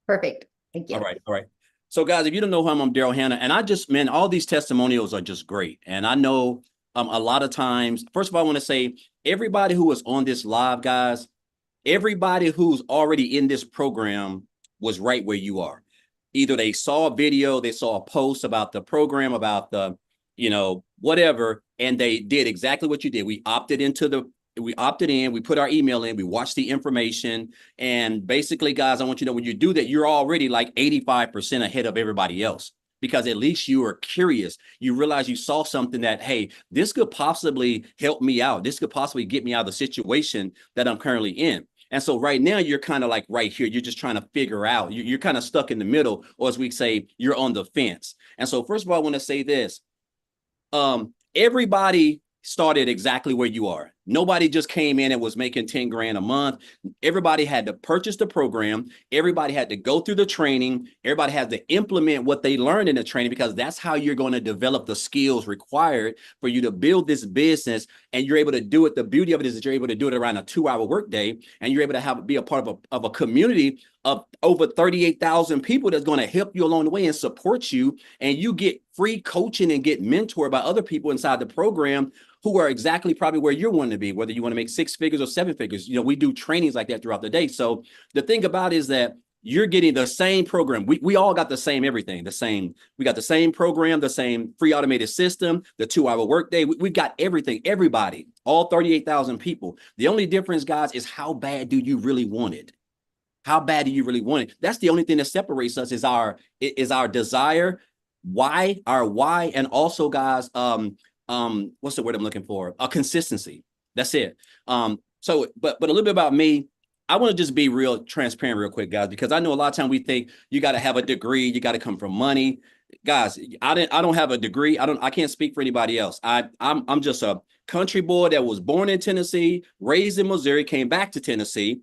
Perfect. Thank you. All right. So guys, if you don't know who I'm Daryl Hannah, and all these testimonials are just great. And I know a lot of times, first of all, I want to say everybody who is on this live, guys, everybody who's already in this program was right where you are. Either they saw a video, they saw a post about the program, about the, whatever, and they did exactly what you did. We opted in, we put our email in, we watched the information. And basically, guys, I want you to know when you do that, you're already like 85% ahead of everybody else. Because at least you are curious. You realize you saw something that, hey, this could possibly help me out. This could possibly get me out of the situation that I'm currently in. And so right now, you're kind of like right here. You're just trying to figure out. You're kind of stuck in the middle, or as we say, you're on the fence. And so first of all, I want to say this. Everybody started exactly where you are. Nobody just came in and was making 10 grand a month. Everybody had to purchase the program. Everybody had to go through the training. Everybody had to implement what they learned in the training, because that's how you're going to develop the skills required for you to build this business. And you're able to do it. The beauty of it is that you're able to do it around a 2-hour workday, and you're able to be a part of a community of over 38,000 people that's going to help you along the way and support you. And you get free coaching and get mentored by other people inside the program who are exactly probably where you're wanting to be, whether you want to make 6 figures or 7 figures. We do trainings like that throughout the day. So the thing about it is that you're getting the same program. We all got the same everything, we got the same program, the same free automated system, the 2-hour workday. We've got everything, everybody, all 38,000 people. The only difference, guys, is how bad do you really want it? How bad do you really want it? That's the only thing that separates us is our desire, our why, and also, guys, what's the word I'm looking for? A consistency. That's it. So, but a little bit about me. I want to just be real transparent real quick, guys, because I know a lot of time we think you got to have a degree, you got to come from money. Guys, I don't have a degree. I can't speak for anybody else. I'm just a country boy that was born in Tennessee, raised in Missouri, came back to Tennessee,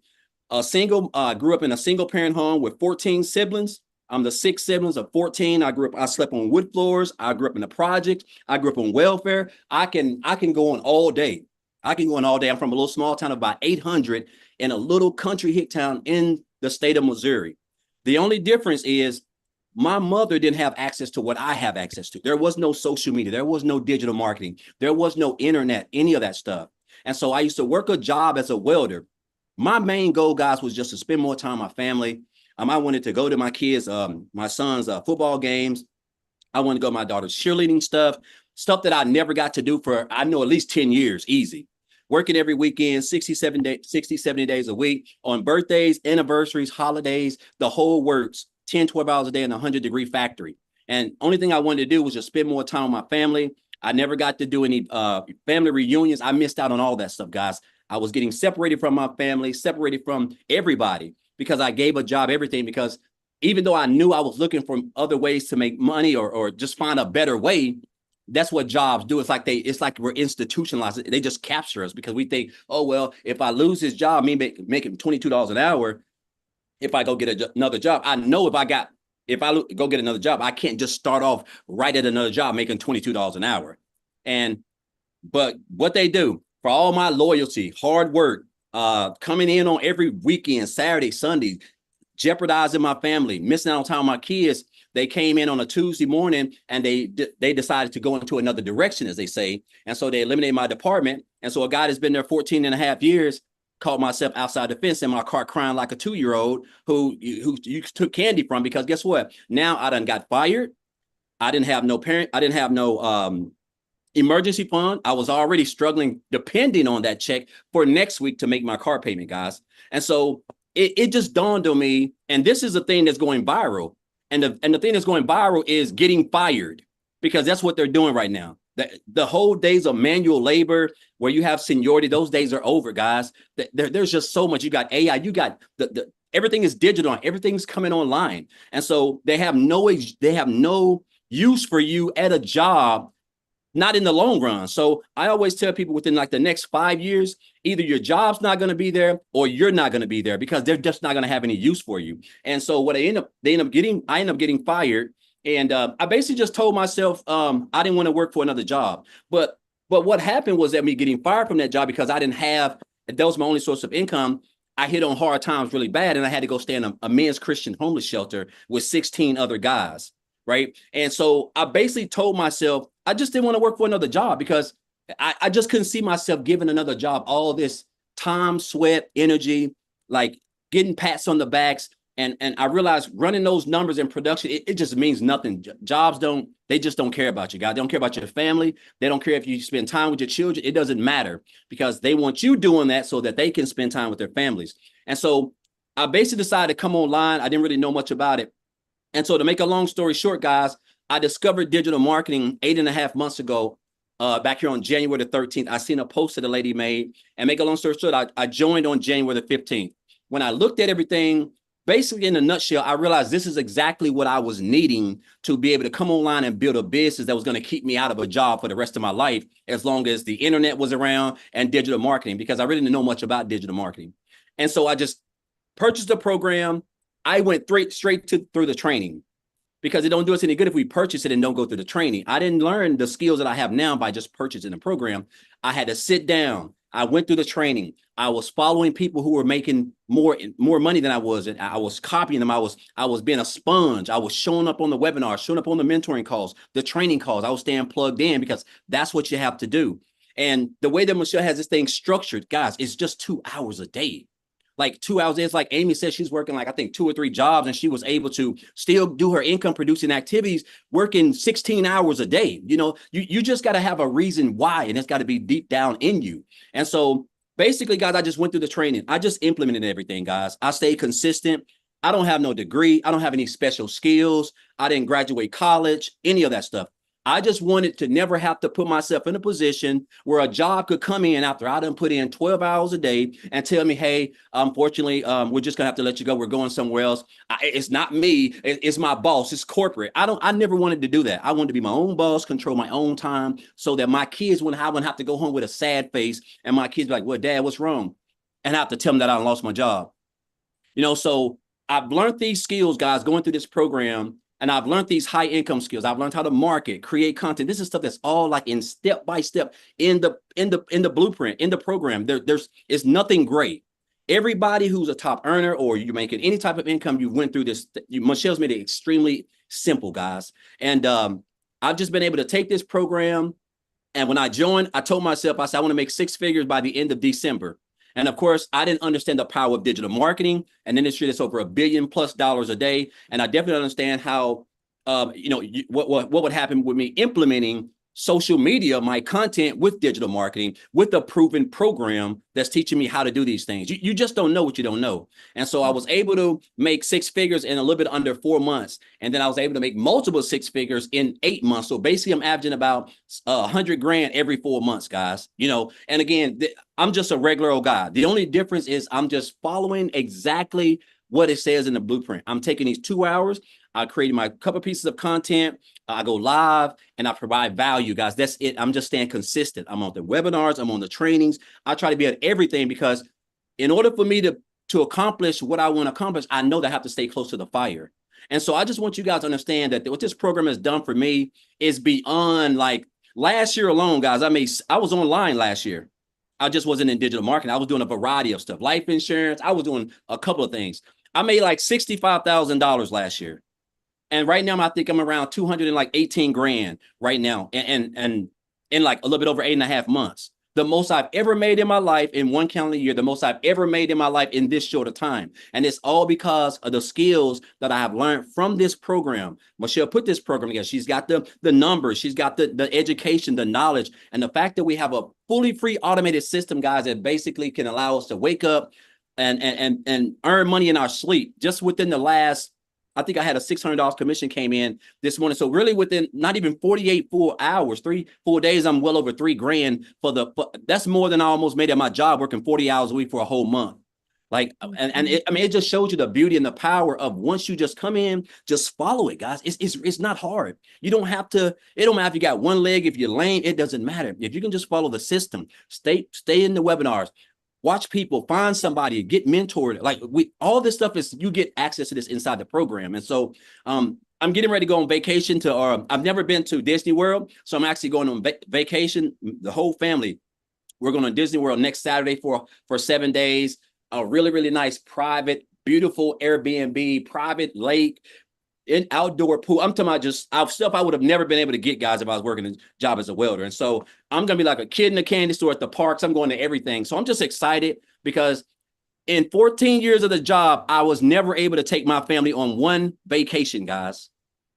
grew up in a single parent home with 14 siblings. I'm the 6th siblings of 14. I slept on wood floors. I grew up in the projects. I grew up on welfare. I can go on all day. I'm from a little small town of about 800 in a little country hick town in the state of Missouri. The only difference is my mother didn't have access to what I have access to. There was no social media. There was no digital marketing. There was no internet, any of that stuff. And so I used to work a job as a welder. My main goal, guys, was just to spend more time with my family. I wanted to go to my kids, my son's football games. I wanted to go to my daughter's cheerleading stuff that I never got to do for, I know, at least 10 years, easy. Working every weekend, 60, 70 days a week, on birthdays, anniversaries, holidays, the whole works, 10, 12 hours a day in a 100-degree factory. And only thing I wanted to do was just spend more time with my family. I never got to do any family reunions. I missed out on all that stuff, guys. I was getting separated from my family, separated from everybody because I gave a job, everything, because even though I knew I was looking for other ways to make money or just find a better way, that's what jobs do. It's like we're institutionalized. They just capture us because we think, oh, well, if I lose this job, me making $22 an hour, if I go get another job, I know if I go get another job, I can't just start off right at another job making $22 an hour. But what they do for all my loyalty, hard work, coming in on every weekend, Saturday, Sunday, jeopardizing my family, missing out on time with my kids, they came in on a Tuesday morning and they decided to go into another direction, as they say. And so they eliminated my department. And so a guy that's been there 14 and a half years caught myself outside the fence in my car crying like a 2-year-old who you took candy from, because guess what? Now I done got fired. I didn't have no parent. I didn't have no emergency fund. I was already struggling depending on that check for next week to make my car payment, guys. And so it just dawned on me, and this is a thing that's going viral. And the thing that's going viral is getting fired, because that's what they're doing right now. The whole days of manual labor where you have seniority, those days are over, guys. There's just so much. You got AI, you got everything is digital, everything's coming online. And so they have no use for you at a job, not in the long run. So I always tell people within like the next 5 years, either your job's not going to be there or you're not going to be there, because they're just not going to have any use for you. And so what I end up getting fired. And I basically just told myself I didn't want to work for another job. But what happened was that me getting fired from that job, because I didn't have, that was my only source of income, I hit on hard times really bad, and I had to go stay in a men's Christian homeless shelter with 16 other guys, right? And so I basically told myself I just didn't want to work for another job, because I just couldn't see myself giving another job all this time, sweat, energy, like getting pats on the backs. And I realized running those numbers in production, it just means nothing. Jobs they just don't care about you, guys. They don't care about your family. They don't care if you spend time with your children. It doesn't matter, because they want you doing that so that they can spend time with their families. And so I basically decided to come online. I didn't really know much about it. And so to make a long story short, guys, I discovered digital marketing 8.5 months ago, back here on January the 13th. I seen a post that a lady made, and make a long story short, I joined on January the 15th. When I looked at everything, basically in a nutshell, I realized this is exactly what I was needing to be able to come online and build a business that was going to keep me out of a job for the rest of my life, as long as the internet was around and digital marketing, because I really didn't know much about digital marketing. And so I just purchased the program. I went straight through the training, because it don't do us any good if we purchase it and don't go through the training. I didn't learn the skills that I have now by just purchasing the program. I had to sit down. I went through the training. I was following people who were making more money than I was, and I was copying them. I was being a sponge. I was showing up on the webinars, showing up on the mentoring calls, the training calls. I was staying plugged in, because that's what you have to do. And the way that Michelle has this thing structured, guys, it's just 2 hours a day. Like 2 hours. It's like Amy said, she's working like, I think 2 or 3 jobs, and she was able to still do her income producing activities, working 16 hours a day. You know, you just got to have a reason why, and it's got to be deep down in you. And so basically, guys, I just went through the training. I just implemented everything, guys. I stayed consistent. I don't have no degree. I don't have any special skills. I didn't graduate college, any of that stuff. I just wanted to never have to put myself in a position where a job could come in after I done put in 12 hours a day and tell me, hey, unfortunately, we're just gonna have to let you go. We're going somewhere else. It's not me. It's my boss. It's corporate. I never wanted to do that. I wanted to be my own boss, control my own time, so that my kids wouldn't have to go home with a sad face, and my kids be like, well, Dad, what's wrong? And I have to tell them that I lost my job. You know, so I've learned these skills, guys, going through this program. And I've learned these high income skills. I've learned how to market, create content. This is stuff that's all like in step by step in the blueprint, in the program. It's nothing great. Everybody who's a top earner, or you're making any type of income, you went through this. Michelle's made it extremely simple, guys. And I've just been able to take this program. And when I joined, I told myself, I said, I want to make 6 figures by the end of December. And of course, I didn't understand the power of digital marketing, an industry that's over $1 billion+ a day. And I definitely understand how, what would happen with me implementing social media, my content with digital marketing, with a proven program that's teaching me how to do these things. You just don't know what you don't know. And so I was able to make 6 figures in a little bit under 4 months. And then I was able to make multiple 6 figures in 8 months. So basically I'm averaging about 100 grand every 4 months, guys. You know, and again, I'm just a regular old guy. The only difference is I'm just following exactly what it says in the blueprint. I'm taking these 2 hours. I created my couple pieces of content. I go live and I provide value, guys. That's it. I'm just staying consistent. I'm on the webinars. I'm on the trainings. I try to be at everything because in order for me to accomplish what I want to accomplish, I know that I have to stay close to the fire. And so I just want you guys to understand that what this program has done for me is beyond, like, last year alone, guys. I was online last year. I just wasn't in digital marketing. I was doing a variety of stuff, life insurance. I was doing a couple of things. I made like $65,000 last year. And right now, I think I'm around 218 grand right now. And in like a little bit over 8.5 months, the most I've ever made in my life in one calendar year, the most I've ever made in my life in this short of time. And it's all because of the skills that I have learned from this program. Michelle put this program together. She's got the numbers. She's got the education, the knowledge, and the fact that we have a fully free automated system, guys, that basically can allow us to wake up and earn money in our sleep. Just within the last, I think I had a $600 commission came in this morning. So really within not even 48 full hours, 3 full days, I'm well over 3 grand that's more than I almost made at my job working 40 hours a week for a whole month. Like, it just shows you the beauty and the power of once you just come in, just follow it, guys. It's not hard. You don't have to, it don't matter if you got one leg, if you're lame, it doesn't matter. If you can just follow the system, stay in the webinars, watch people, find somebody, get mentored. Like all this stuff is, you get access to this inside the program. And so I'm getting ready to go on vacation I've never been to Disney World. So I'm actually going on vacation, the whole family. We're going to Disney World next Saturday for 7 days. A really, really nice, private, beautiful Airbnb, private lake, in outdoor pool. I'm talking about just stuff I would have never been able to get, guys, if I was working a job as a welder. And so I'm going to be like a kid in a candy store at the parks. I'm going to everything. So I'm just excited because in 14 years of the job, I was never able to take my family on one vacation, guys.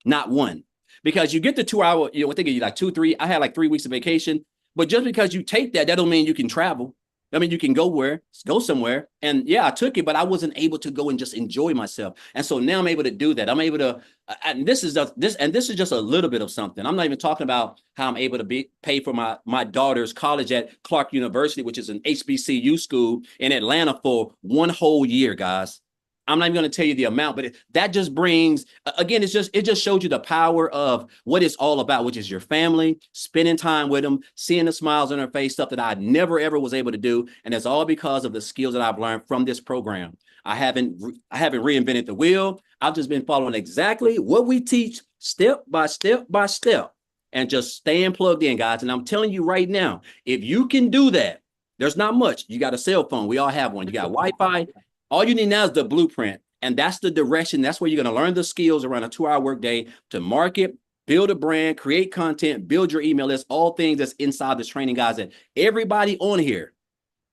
Not one. Because you get the 2 hour, I think you like 2, 3. I had like 3 weeks of vacation. But just because you take that don't mean you can travel. I mean, you can go somewhere. And yeah, I took it, but I wasn't able to go and just enjoy myself. And so now I'm able to do that. I'm able to, and this is just a little bit of something. I'm not even talking about how I'm able to pay for my daughter's college at Clark University, which is an HBCU school in Atlanta for 1 whole year, guys. I'm not even going to tell you the amount, but that just brings, again, it just shows you the power of what it's all about, which is your family, spending time with them, seeing the smiles on their face, stuff that I never, ever was able to do. And it's all because of the skills that I've learned from this program. I haven't reinvented the wheel. I've just been following exactly what we teach step by step by step and just staying plugged in, guys. And I'm telling you right now, if you can do that, there's not much. You got a cell phone. We all have one. You got Wi-Fi. All you need now is the blueprint, and that's the direction. That's where you're going to learn the skills around a 2-hour workday to market, build a brand, create content, build your email list, all things that's inside this training, guys, that everybody on here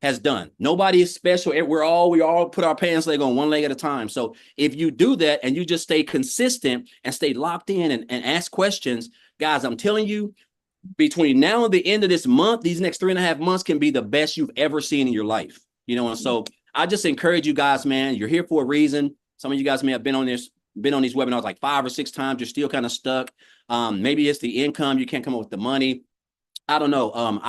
has done. Nobody is special. We all put our pants leg on one leg at a time. So if you do that and you just stay consistent and stay locked in and ask questions, guys, I'm telling you, between now and the end of this month, these next 3.5 months can be the best you've ever seen in your life. And so I just encourage you guys, man, you're here for a reason. Some of you guys may have been on these webinars like 5 or 6 times. You're still kind of stuck. Maybe it's the income. You can't come up with the money. I don't know.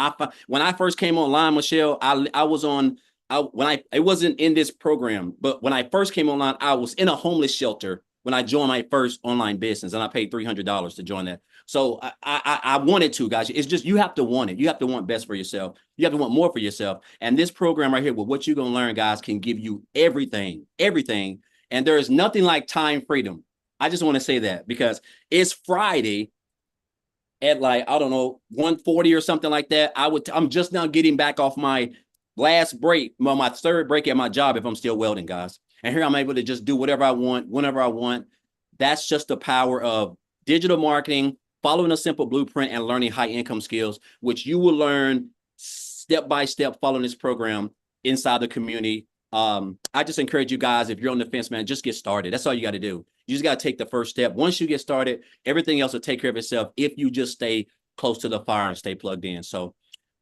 When I first came online, Michelle, it wasn't in this program, but when I first came online, I was in a homeless shelter when I joined my first online business, and I paid $300 to join that. So I wanted to, guys. It's just, you have to want it. You have to want best for yourself. You have to want more for yourself. And this program right here, with what you're going to learn, guys, can give you everything. And there is nothing like time freedom. I just want to say that because it's Friday at like, I don't know, 1:40 or something like that. I'm just now getting back off my last break, my 3rd break at my job if I'm still welding, guys. And here I'm able to just do whatever I want, whenever I want. That's just the power of digital marketing, following a simple blueprint, and learning high income skills, which you will learn step by step following this program inside the community. I just encourage you guys, if you're on the fence, man, just get started. That's all you got to do. You just got to take the first step. Once you get started, everything else will take care of itself if you just stay close to the fire and stay plugged in. So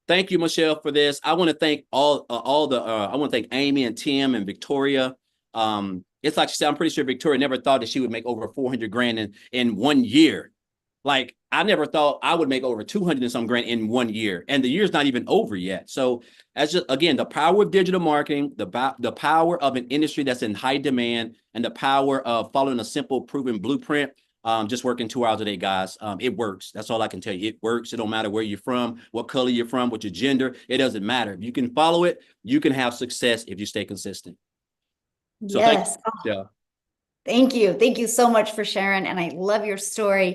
thank you, Michelle, for this. I want to thank I want to thank Amy and Tim and Victoria. It's like she said, I'm pretty sure Victoria never thought that she would make over 400 grand in 1 year. Like, I never thought I would make over 200 and some grand in 1 year, and the year's not even over yet. So as just, again, the power of digital marketing, the power of an industry that's in high demand, and the power of following a simple, proven blueprint. Just working 2 hours a day, guys. It works. That's all I can tell you. It works. It don't matter where you're from, what color you're from, what your gender. It doesn't matter. If you can follow it, you can have success if you stay consistent. So Yes. yeah. Thank you. Thank you so much for sharing. And I love your story.